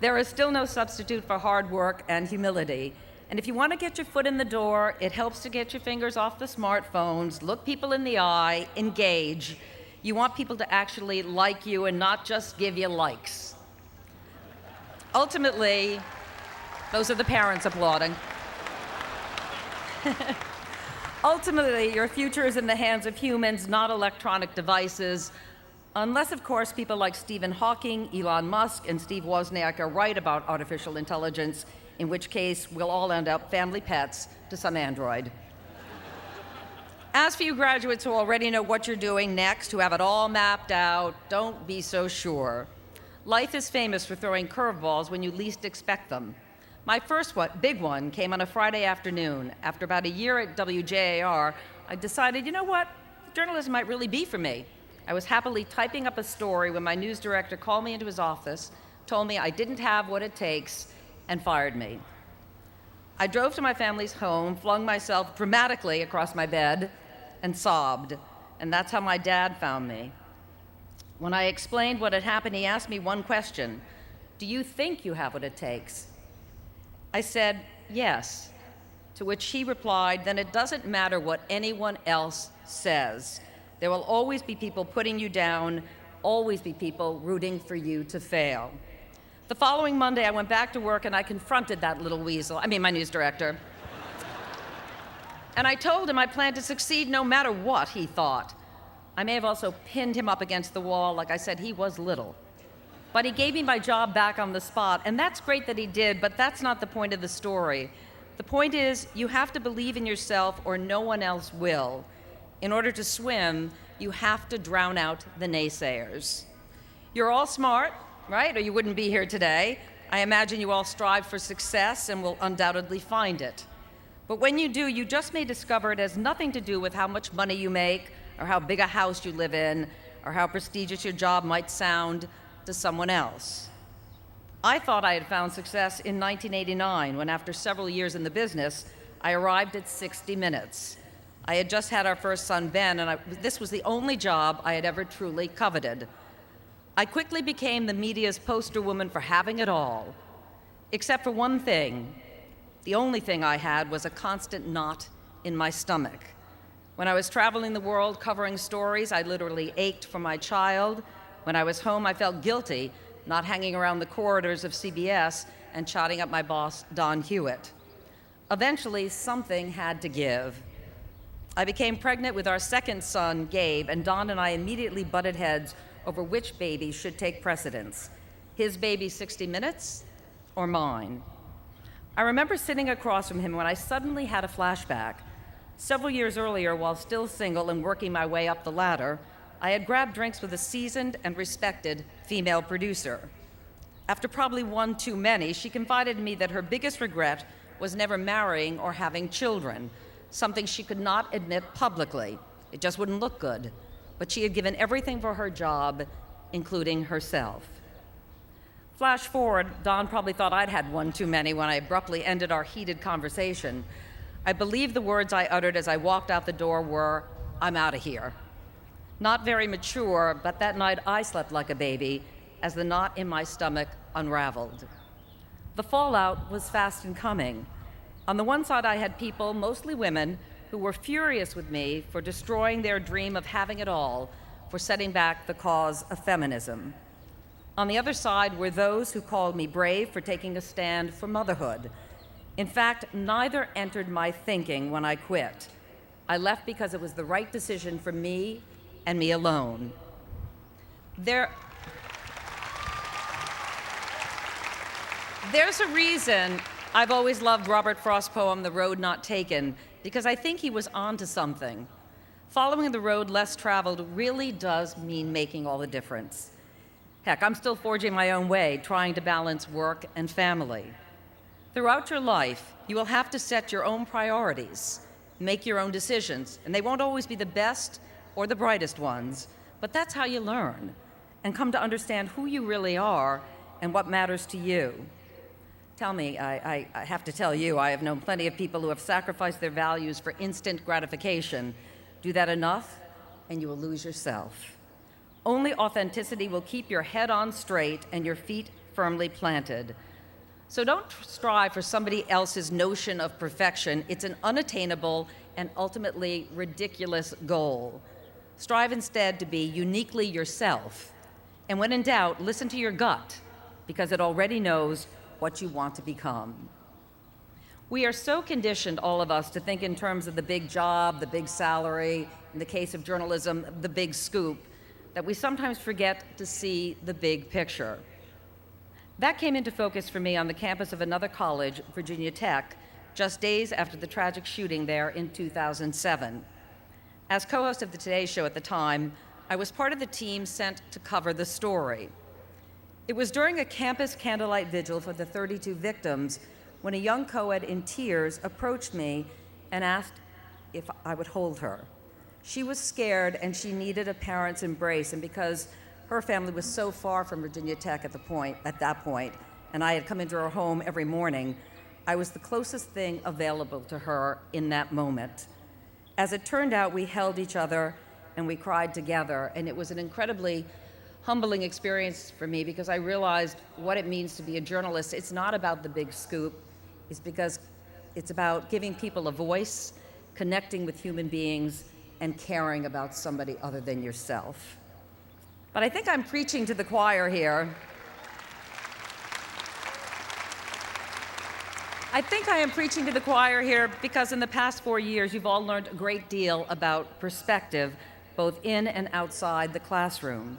There is still no substitute for hard work and humility. And if you want to get your foot in the door, it helps to get your fingers off the smartphones, look people in the eye, engage. You want people to actually like you and not just give you likes. Ultimately, those are the parents applauding. Ultimately, your future is in the hands of humans, not electronic devices. Unless, of course, people like Stephen Hawking, Elon Musk, and Steve Wozniak are right about artificial intelligence, in which case we'll all end up family pets to some android. As for you graduates who already know what you're doing next, who have it all mapped out, don't be so sure. Life is famous for throwing curveballs when you least expect them. My first big one came on a Friday afternoon. After about a year at WJAR, I decided, you know what, journalism might really be for me. I was happily typing up a story when my news director called me into his office, told me I didn't have what it takes, and fired me. I drove to my family's home, flung myself dramatically across my bed, and sobbed. And that's how my dad found me. When I explained what had happened, he asked me one question: do you think you have what it takes? I said, yes. To which he replied, then it doesn't matter what anyone else says. There will always be people putting you down, always be people rooting for you to fail. The following Monday, I went back to work and I confronted that little weasel, my news director. And I told him I planned to succeed no matter what he thought. I may have also pinned him up against the wall. Like I said, he was little. But he gave me my job back on the spot, and that's great that he did, but that's not the point of the story. The point is, you have to believe in yourself or no one else will. In order to swim, you have to drown out the naysayers. You're all smart, right? Or you wouldn't be here today. I imagine you all strive for success and will undoubtedly find it. But when you do, you just may discover it has nothing to do with how much money you make, or how big a house you live in, or how prestigious your job might sound to someone else. I thought I had found success in 1989, when after several years in the business, I arrived at 60 Minutes. I had just had our first son, Ben, and this was the only job I had ever truly coveted. I quickly became the media's poster woman for having it all, except for one thing. The only thing I had was a constant knot in my stomach. When I was traveling the world covering stories, I literally ached for my child. When I was home, I felt guilty not hanging around the corridors of CBS and chatting up my boss, Don Hewitt. Eventually, something had to give. I became pregnant with our second son, Gabe, and Don and I immediately butted heads over which baby should take precedence, his baby 60 Minutes or mine. I remember sitting across from him when I suddenly had a flashback. Several years earlier, while still single and working my way up the ladder, I had grabbed drinks with a seasoned and respected female producer. After probably one too many, she confided in me that her biggest regret was never marrying or having children, something she could not admit publicly. It just wouldn't look good. But she had given everything for her job, including herself. Flash forward, Don probably thought I'd had one too many when I abruptly ended our heated conversation. I believe the words I uttered as I walked out the door were, "I'm out of here." Not very mature, but that night I slept like a baby as the knot in my stomach unraveled. The fallout was fast in coming. On the one side, I had people, mostly women, who were furious with me for destroying their dream of having it all, for setting back the cause of feminism. On the other side were those who called me brave for taking a stand for motherhood. In fact, neither entered my thinking when I quit. I left because it was the right decision for me and me alone. There's a reason I've always loved Robert Frost's poem, The Road Not Taken, because I think he was onto something. Following the road less traveled really does mean making all the difference. Heck, I'm still forging my own way, trying to balance work and family. Throughout your life, you will have to set your own priorities, make your own decisions, and they won't always be the best or the brightest ones, but that's how you learn and come to understand who you really are and what matters to you. Tell me, I have to tell you, I have known plenty of people who have sacrificed their values for instant gratification. Do that enough, and you will lose yourself. Only authenticity will keep your head on straight and your feet firmly planted. So don't strive for somebody else's notion of perfection. It's an unattainable and ultimately ridiculous goal. Strive instead to be uniquely yourself. And when in doubt, listen to your gut, because it already knows what you want to become. We are so conditioned, all of us, to think in terms of the big job, the big salary, in the case of journalism, the big scoop, that we sometimes forget to see the big picture. That came into focus for me on the campus of another college, Virginia Tech, just days after the tragic shooting there in 2007. As co-host of the Today Show at the time, I was part of the team sent to cover the story. It was during a campus candlelight vigil for the 32 victims when a young co-ed in tears approached me and asked if I would hold her. She was scared and she needed a parent's embrace, and because her family was so far from Virginia Tech at that point, and I had come into her home every morning, I was the closest thing available to her in that moment. As it turned out, we held each other and we cried together, and it was an incredibly humbling experience for me because I realized what it means to be a journalist. It's not about the big scoop. It's because it's about giving people a voice, connecting with human beings, and caring about somebody other than yourself. But I think I'm preaching to the choir here. I think I am preaching to the choir here because in the past 4 years, you've all learned a great deal about perspective, both in and outside the classroom.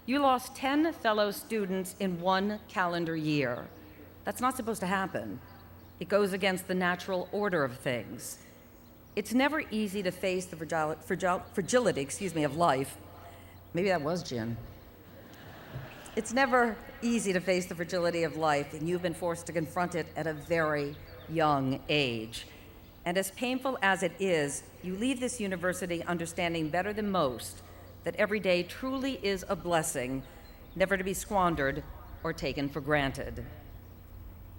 You lost 10 fellow students in 1 calendar year. That's not supposed to happen. It goes against the natural order of things. It's never easy to face the fragility of life. Maybe that was gin. It's never easy to face the fragility of life, and you've been forced to confront it at a very young age. And as painful as it is, you leave this university understanding better than most that every day truly is a blessing, never to be squandered or taken for granted.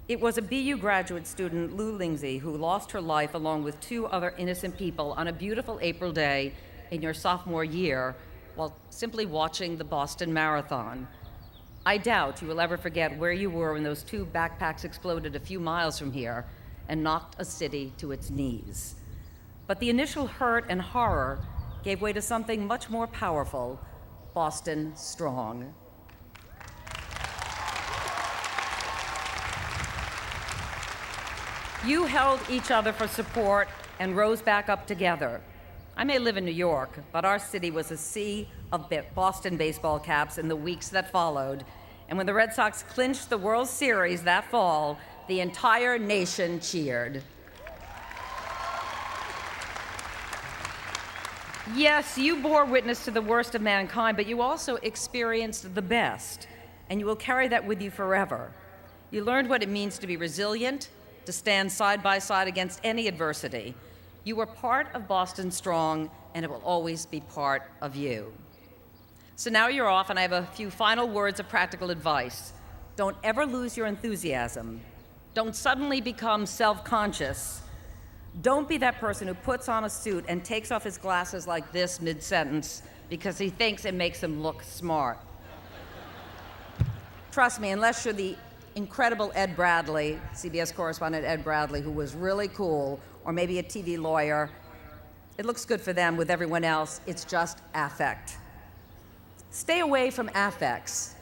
It was a BU graduate student, Lou Lingsey, who lost her life along with 2 other innocent people on a beautiful April day in your sophomore year while simply watching the Boston Marathon. I doubt you will ever forget where you were when those 2 backpacks exploded a few miles from here and knocked a city to its knees. But the initial hurt and horror gave way to something much more powerful, Boston Strong. You held each other for support and rose back up together. I may live in New York, but our city was a sea of Boston baseball caps in the weeks that followed. And when the Red Sox clinched the World Series that fall, the entire nation cheered. Yes, you bore witness to the worst of mankind, but you also experienced the best, and you will carry that with you forever. You learned what it means to be resilient, to stand side by side against any adversity. You were part of Boston Strong, and it will always be part of you. So now you're off, and I have a few final words of practical advice. Don't ever lose your enthusiasm. Don't suddenly become self-conscious. Don't be that person who puts on a suit and takes off his glasses like this mid-sentence because he thinks it makes him look smart. Trust me, unless you're the incredible Ed Bradley, CBS correspondent Ed Bradley, who was really cool, or maybe a TV lawyer, it looks good for them. With everyone else, it's just affect. Stay away from affects.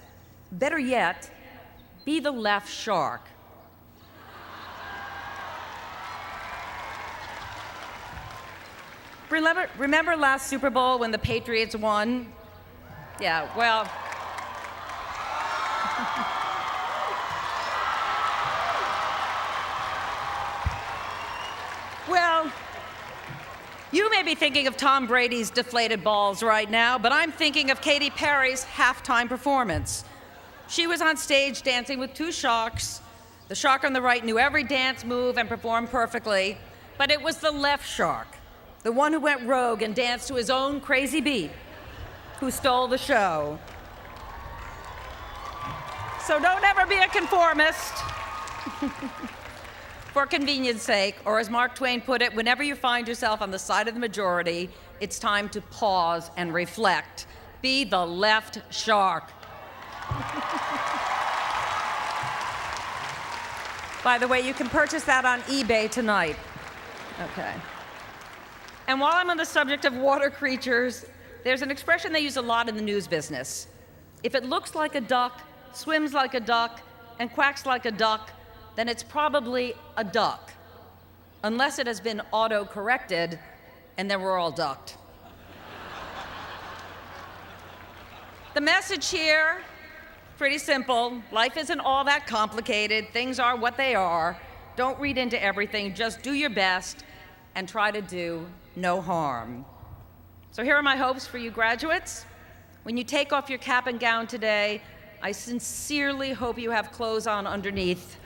Better yet, be the left shark. Remember last Super Bowl when the Patriots won? Yeah, well, you may may be thinking of Tom Brady's deflated balls right now, but I'm thinking of Katy Perry's halftime performance. She was on stage dancing with two sharks. The shark on the right knew every dance move and performed perfectly, but it was the left shark, the one who went rogue and danced to his own crazy beat, who stole the show. So don't ever be a conformist. For convenience sake, or as Mark Twain put it, whenever you find yourself on the side of the majority, it's time to pause and reflect. Be the left shark. By the way, you can purchase that on eBay tonight. Okay. And while I'm on the subject of water creatures, there's an expression they use a lot in the news business. If it looks like a duck, swims like a duck, and quacks like a duck, then it's probably a duck, unless it has been auto-corrected, and then we're all ducked. The message here, pretty simple. Life isn't all that complicated. Things are what they are. Don't read into everything. Just do your best and try to do no harm. So here are my hopes for you graduates. When you take off your cap and gown today, I sincerely hope you have clothes on underneath.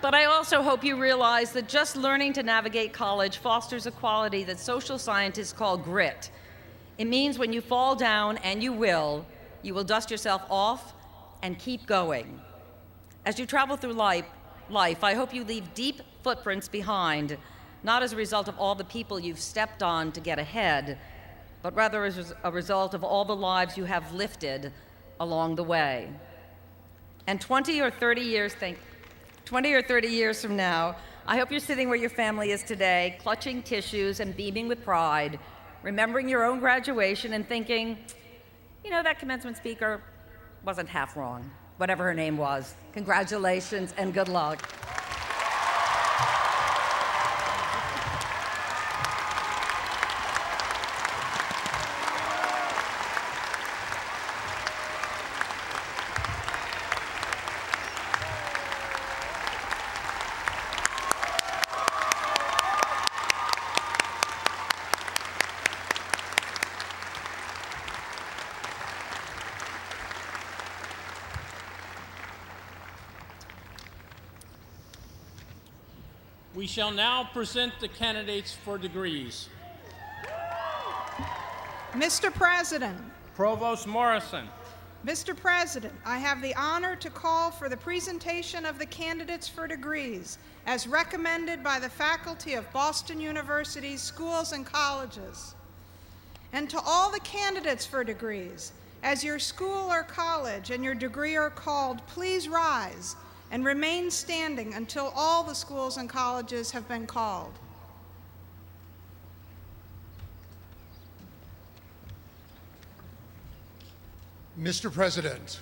But I also hope you realize that just learning to navigate college fosters a quality that social scientists call grit. It means when you fall down, and you will dust yourself off and keep going. As you travel through life, I hope you leave deep footprints behind, not as a result of all the people you've stepped on to get ahead, but rather as a result of all the lives you have lifted along the way. And 20 or 30 years from now, I hope you're sitting where your family is today, clutching tissues and beaming with pride, remembering your own graduation and thinking, that commencement speaker wasn't half wrong, whatever her name was. Congratulations and good luck. We shall now present the candidates for degrees. Mr. President. Provost Morrison. Mr. President, I have the honor to call for the presentation of the candidates for degrees as recommended by the faculty of Boston University's schools and colleges. And to all the candidates for degrees, as your school or college and your degree are called, please rise and remain standing until all the schools and colleges have been called. Mr. President.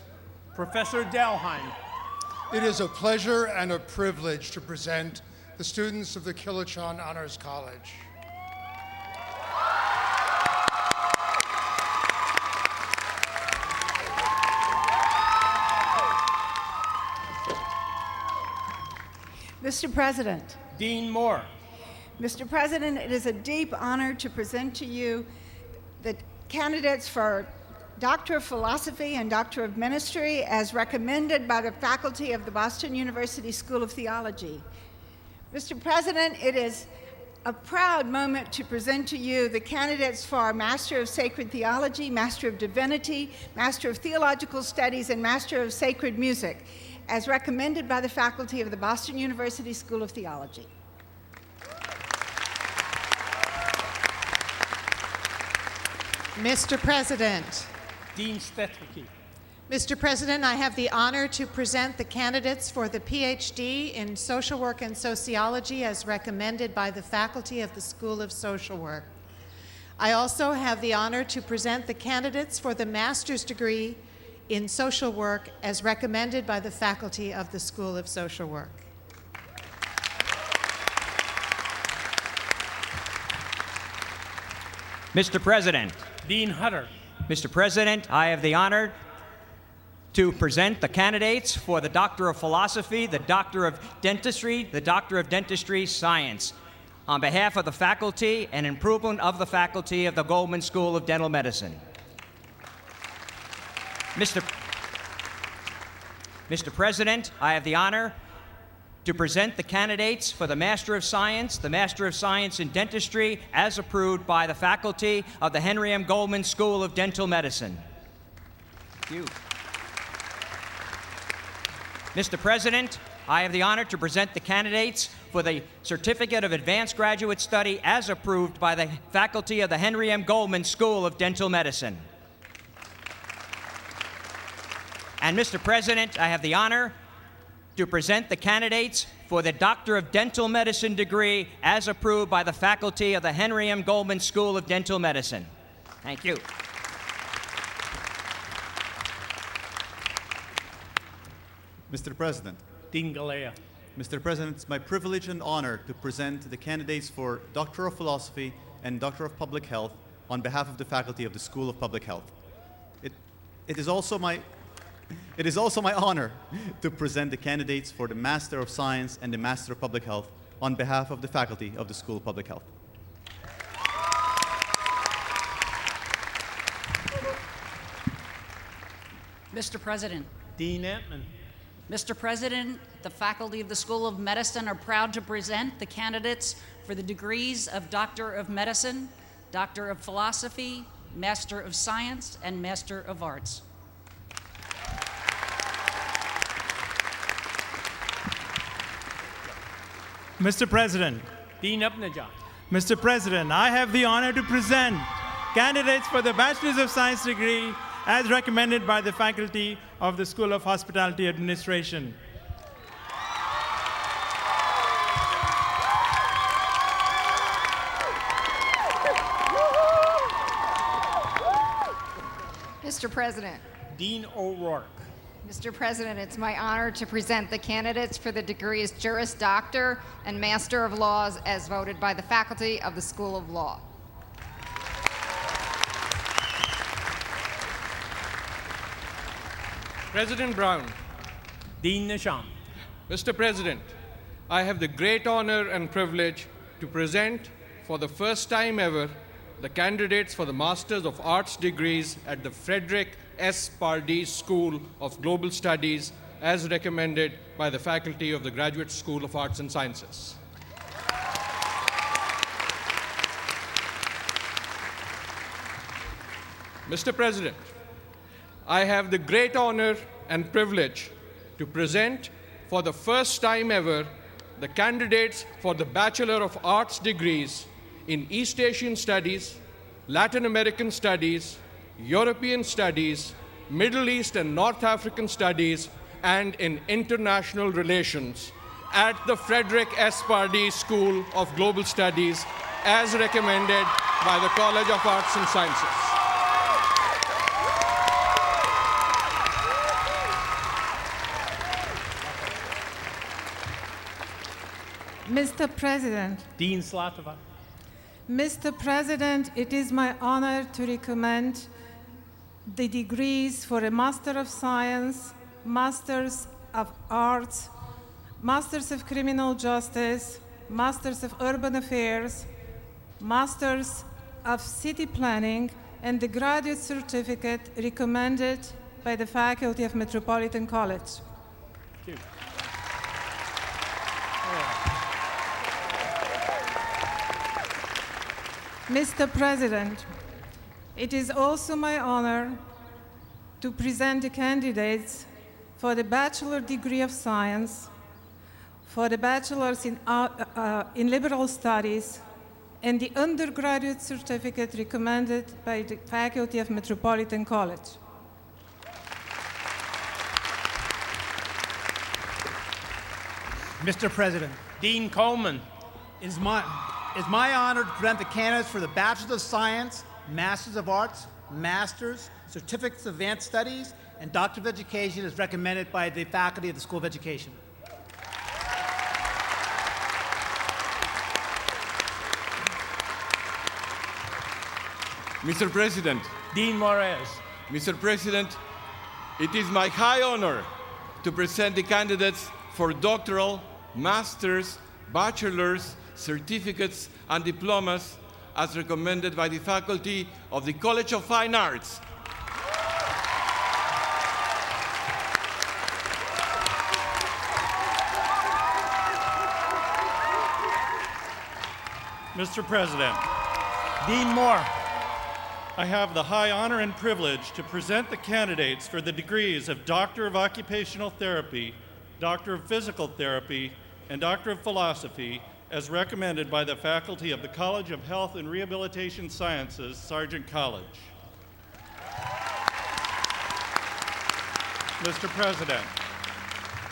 Professor Delheim. It is a pleasure and a privilege to present the students of the Kilachon Honors College. Mr. President. Dean Moore. Mr. President, it is a deep honor to present to you the candidates for Doctor of Philosophy and Doctor of Ministry as recommended by the faculty of the Boston University School of Theology. Mr. President, it is a proud moment to present to you the candidates for Master of Sacred Theology, Master of Divinity, Master of Theological Studies, and Master of Sacred Music, as recommended by the faculty of the Boston University School of Theology. Mr. President. Dean Stetwicky. Mr. President, I have the honor to present the candidates for the PhD in Social Work and Sociology as recommended by the faculty of the School of Social Work. I also have the honor to present the candidates for the master's degree in Social Work as recommended by the faculty of the School of Social Work. Mr. President. Dean Hutter. Mr. President, I have the honor to present the candidates for the Doctor of Philosophy, the Doctor of Dentistry, the Doctor of Dentistry Science. on behalf of the faculty and improvement of the faculty of the Goldman School of Dental Medicine. Mr. President, I have the honor to present the candidates for the Master of Science in Dentistry as approved by the faculty of the Henry M. Goldman School of Dental Medicine. Thank you. Mr. President, I have the honor to present the candidates for the Certificate of Advanced Graduate Study as approved by the faculty of the Henry M. Goldman School of Dental Medicine. And Mr. President, I have the honor to present the candidates for the Doctor of Dental Medicine degree as approved by the faculty of the Henry M. Goldman School of Dental Medicine. Thank you. Mr. President. Dean Galea. Mr. President, it's my privilege and honor to present the candidates for Doctor of Philosophy and Doctor of Public Health on behalf of the faculty of the School of Public Health. It is also my honor to present the candidates for the Master of Science and the Master of Public Health on behalf of the faculty of the School of Public Health. Mr. President. Dean Antman. Mr. President, the faculty of the School of Medicine are proud to present the candidates for the degrees of Doctor of Medicine, Doctor of Philosophy, Master of Science, and Master of Arts. Mr. President. Dean Upnajan. Mr. President, I have the honor to present candidates for the Bachelor's of Science degree as recommended by the faculty of the School of Hospitality Administration. Mr. President. Dean O'Rourke. Mr. President, it's my honor to present the candidates for the degrees Juris Doctor and Master of Laws as voted by the faculty of the School of Law. President Brown. Dean Nisham. Mr. President, I have the great honor and privilege to present for the first time ever the candidates for the Masters of Arts degrees at the Frederick S. Pardee School of Global Studies as recommended by the faculty of the Graduate School of Arts and Sciences. Mr. President, I have the great honor and privilege to present for the first time ever the candidates for the Bachelor of Arts degrees in East Asian Studies, Latin American Studies, European Studies, Middle East and North African Studies, and in International Relations at the Frederick S. Pardee School of Global Studies as recommended by the College of Arts and Sciences. Mr. President. Dean Slatova. Mr. President, it is my honor to recommend the degrees for a Master of Science, Masters of Arts, Masters of Criminal Justice, Masters of Urban Affairs, Masters of City Planning, and the graduate certificate recommended by the faculty of Metropolitan College. Thank you. Mr. President, it is also my honor to present the candidates for the Bachelor degree of Science, for the Bachelor's in Liberal Studies, and the undergraduate certificate recommended by the faculty of Metropolitan College. Mr. President. Dean Coleman. It's my honor to present the candidates for the Bachelor of Science, Masters of Arts, Masters, Certificates of Advanced Studies, and Doctor of Education as recommended by the faculty of the School of Education. Mr. President. Dean Moraes. Mr. President, it is my high honor to present the candidates for doctoral, master's, bachelor's, certificates, and diplomas as recommended by the faculty of the College of Fine Arts. Mr. President, Dean Moore. I have the high honor and privilege to present the candidates for the degrees of Doctor of Occupational Therapy, Doctor of Physical Therapy, and Doctor of Philosophy as recommended by the faculty of the College of Health and Rehabilitation Sciences, Sargent College. Mr. President,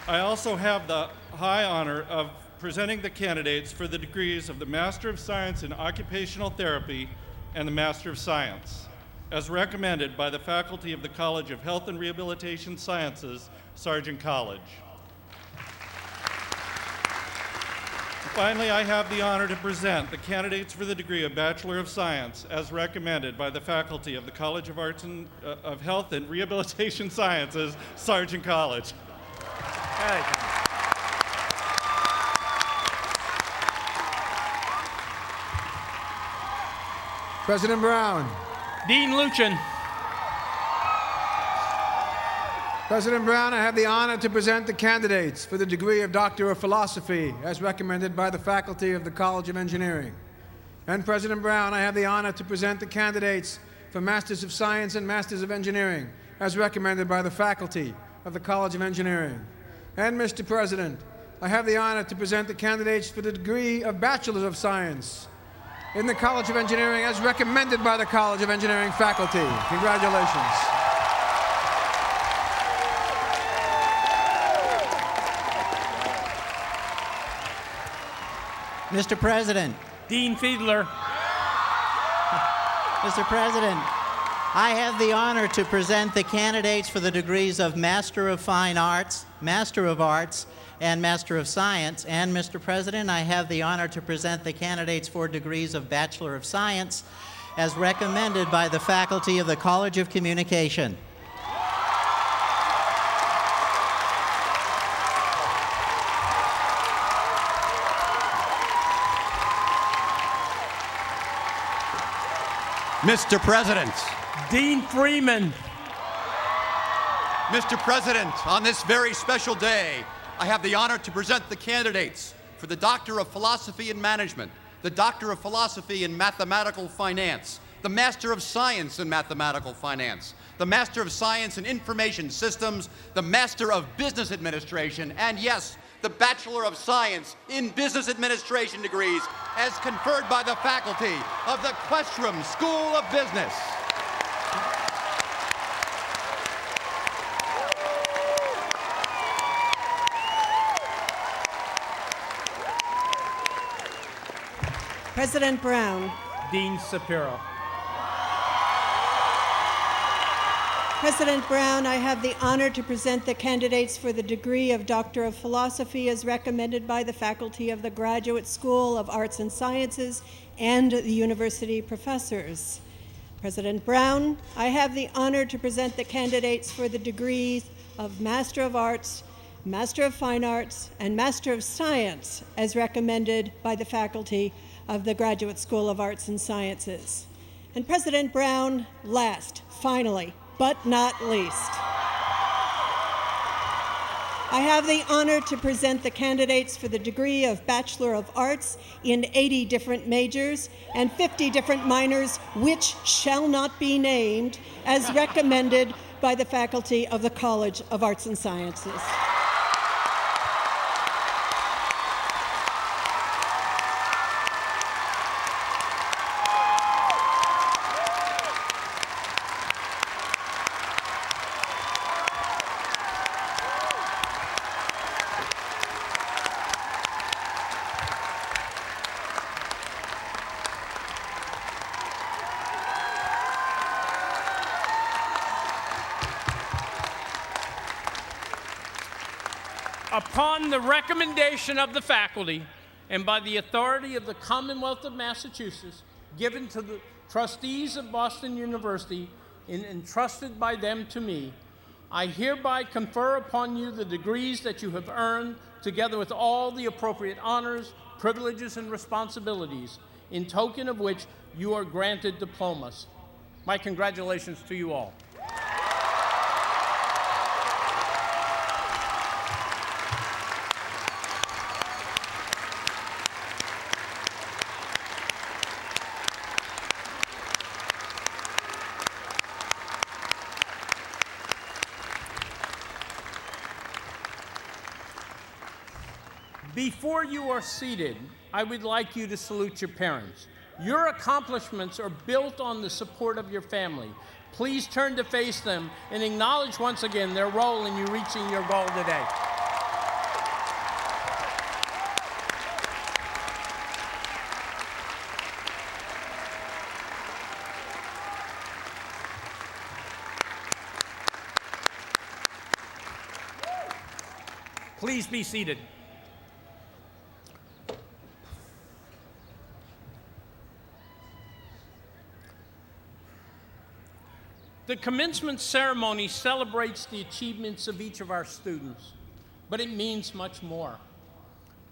I also have the high honor of presenting the candidates for the degrees of the Master of Science in Occupational Therapy and the Master of Science, as recommended by the faculty of the College of Health and Rehabilitation Sciences, Sargent College. Finally, I have the honor to present the candidates for the degree of Bachelor of Science, as recommended by the faculty of the College of Arts and of Health and Rehabilitation Sciences, Sargent College. President Brown. Dean Luchin. President Brown, I have the honor to present the candidates for the degree of Doctor of Philosophy, as recommended by the faculty of the College of Engineering. And President Brown, I have the honor to present the candidates for Masters of Science and Masters of Engineering, as recommended by the faculty of the College of Engineering. And Mr. President, I have the honor to present the candidates for the degree of Bachelor of Science in the College of Engineering, as recommended by the College of Engineering faculty. Congratulations. Mr. President. Dean Fiedler. Mr. President, I have the honor to present the candidates for the degrees of Master of Fine Arts, Master of Arts, and Master of Science. And Mr. President, I have the honor to present the candidates for degrees of Bachelor of Science as recommended by the faculty of the College of Communication. Mr. President. Dean Freeman. Mr. President, on this very special day, I have the honor to present the candidates for the Doctor of Philosophy in Management, the Doctor of Philosophy in Mathematical Finance, the Master of Science in Mathematical Finance, the Master of Science in Information Systems, the Master of Business Administration, and yes, the Bachelor of Science in Business Administration degrees as conferred by the faculty of the Questrom School of Business. President Brown. Dean Shapiro. President Brown, I have the honor to present the candidates for the degree of Doctor of Philosophy as recommended by the faculty of the Graduate School of Arts and Sciences and the university professors. President Brown, I have the honor to present the candidates for the degrees of Master of Arts, Master of Fine Arts, and Master of Science as recommended by the faculty of the Graduate School of Arts and Sciences. And President Brown, last, finally, but not least, I have the honor to present the candidates for the degree of Bachelor of Arts in 80 different majors and 50 different minors, which shall not be named, as recommended by the faculty of the College of Arts and Sciences. Upon the recommendation of the faculty and by the authority of the Commonwealth of Massachusetts, given to the trustees of Boston University and entrusted by them to me, I hereby confer upon you the degrees that you have earned, together with all the appropriate honors, privileges, and responsibilities, in token of which you are granted diplomas. My congratulations to you all. Before you are seated, I would like you to salute your parents. Your accomplishments are built on the support of your family. Please turn to face them and acknowledge once again their role in you reaching your goal today. Please be seated. The commencement ceremony celebrates the achievements of each of our students, but it means much more.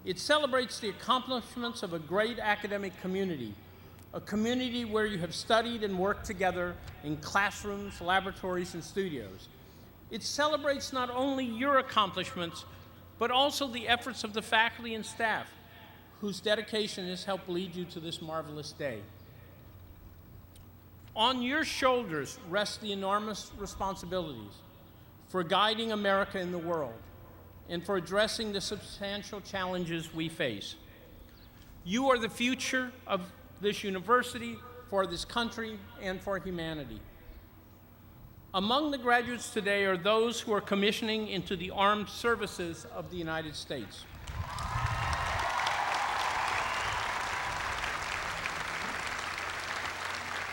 It celebrates the accomplishments of a great academic community, a community where you have studied and worked together in classrooms, laboratories, and studios. It celebrates not only your accomplishments, but also the efforts of the faculty and staff, whose dedication has helped lead you to this marvelous day. On your shoulders rest the enormous responsibilities for guiding America in the world and for addressing the substantial challenges we face. You are the future of this university, for this country, and for humanity. Among the graduates today are those who are commissioning into the armed services of the United States.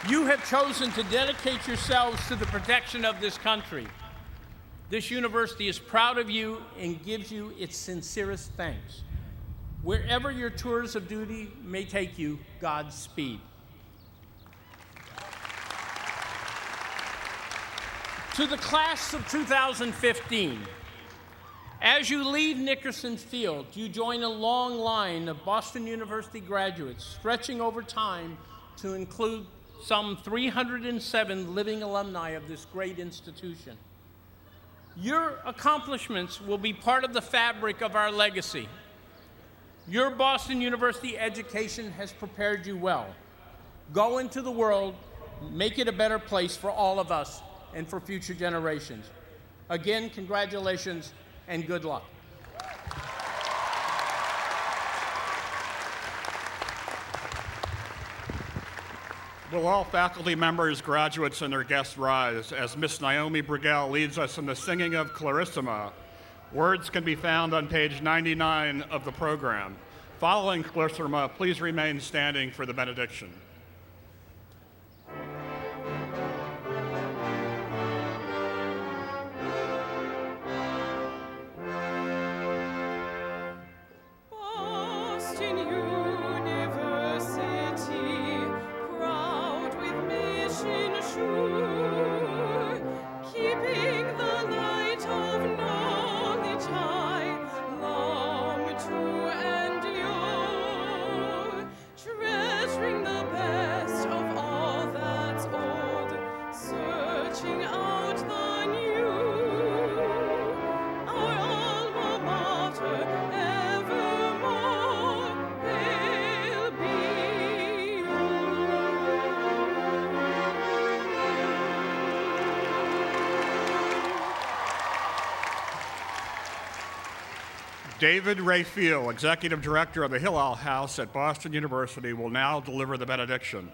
You have chosen to dedicate yourselves to the protection of this country. This university is proud of you and gives you its sincerest thanks. Wherever your tours of duty may take you, Godspeed. To the class of 2015, as you leave Nickerson Field, you join a long line of Boston University graduates stretching over time to include some 307 living alumni of this great institution. Your accomplishments will be part of the fabric of our legacy. Your Boston University education has prepared you well. Go into the world, make it a better place for all of us and for future generations. Again, congratulations and good luck. Will all faculty members, graduates, and their guests rise as Miss Naomi Brugel leads us in the singing of Clarissima. Words can be found on page 99 of the program. Following Clarissima, please remain standing for the benediction. David Rayfield, Executive Director of the Hillel House at Boston University, will now deliver the benediction.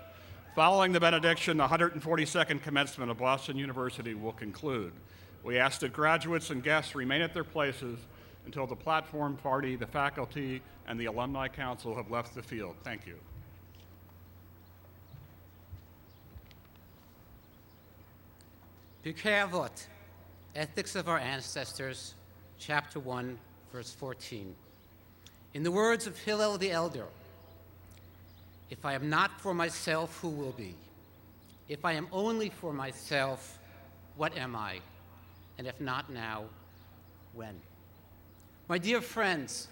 Following the benediction, the 142nd commencement of Boston University will conclude. We ask that graduates and guests remain at their places until the platform party, the faculty, and the Alumni Council have left the field. Thank you. Pirkei Avot, Ethics of Our Ancestors, Chapter 1, Verse 14. In the words of Hillel the Elder, if I am not for myself, who will be? If I am only for myself, what am I? And if not now, when? My dear friends,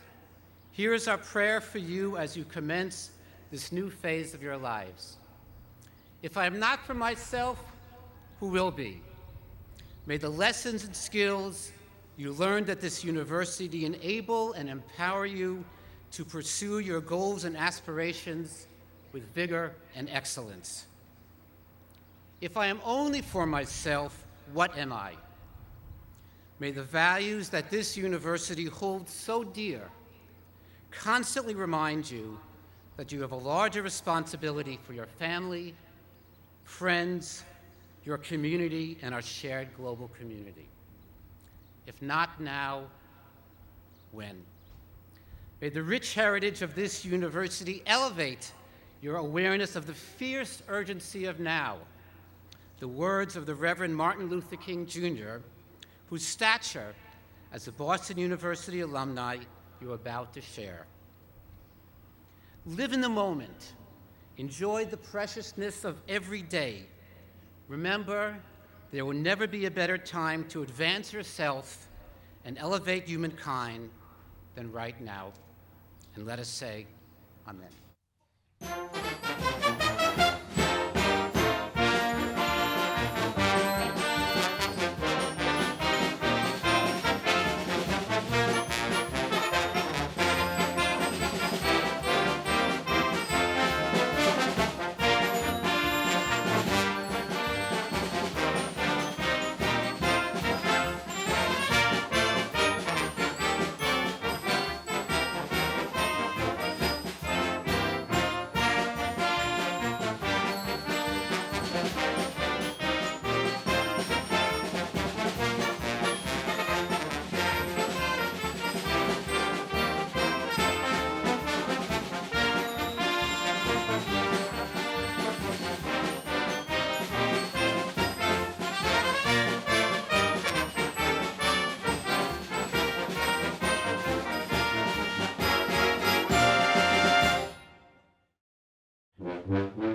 Here is our prayer for you as you commence this new phase of your lives. If I am not for myself, who will be? May the lessons and skills you learned at this university enable and empower you to pursue your goals and aspirations with vigor and excellence. If I am only for myself, what am I? May the values that this university holds so dear constantly remind you that you have a larger responsibility for your family, friends, your community, and our shared global community. If not now, when? May the rich heritage of this university elevate your awareness of the fierce urgency of now. The words of the Reverend Martin Luther King Jr., whose stature as a Boston University alumni you're about to share. Live in the moment. Enjoy the preciousness of every day. Remember, there will never be a better time to advance yourself and elevate humankind than right now. And let us say, Amen. Mm-hmm.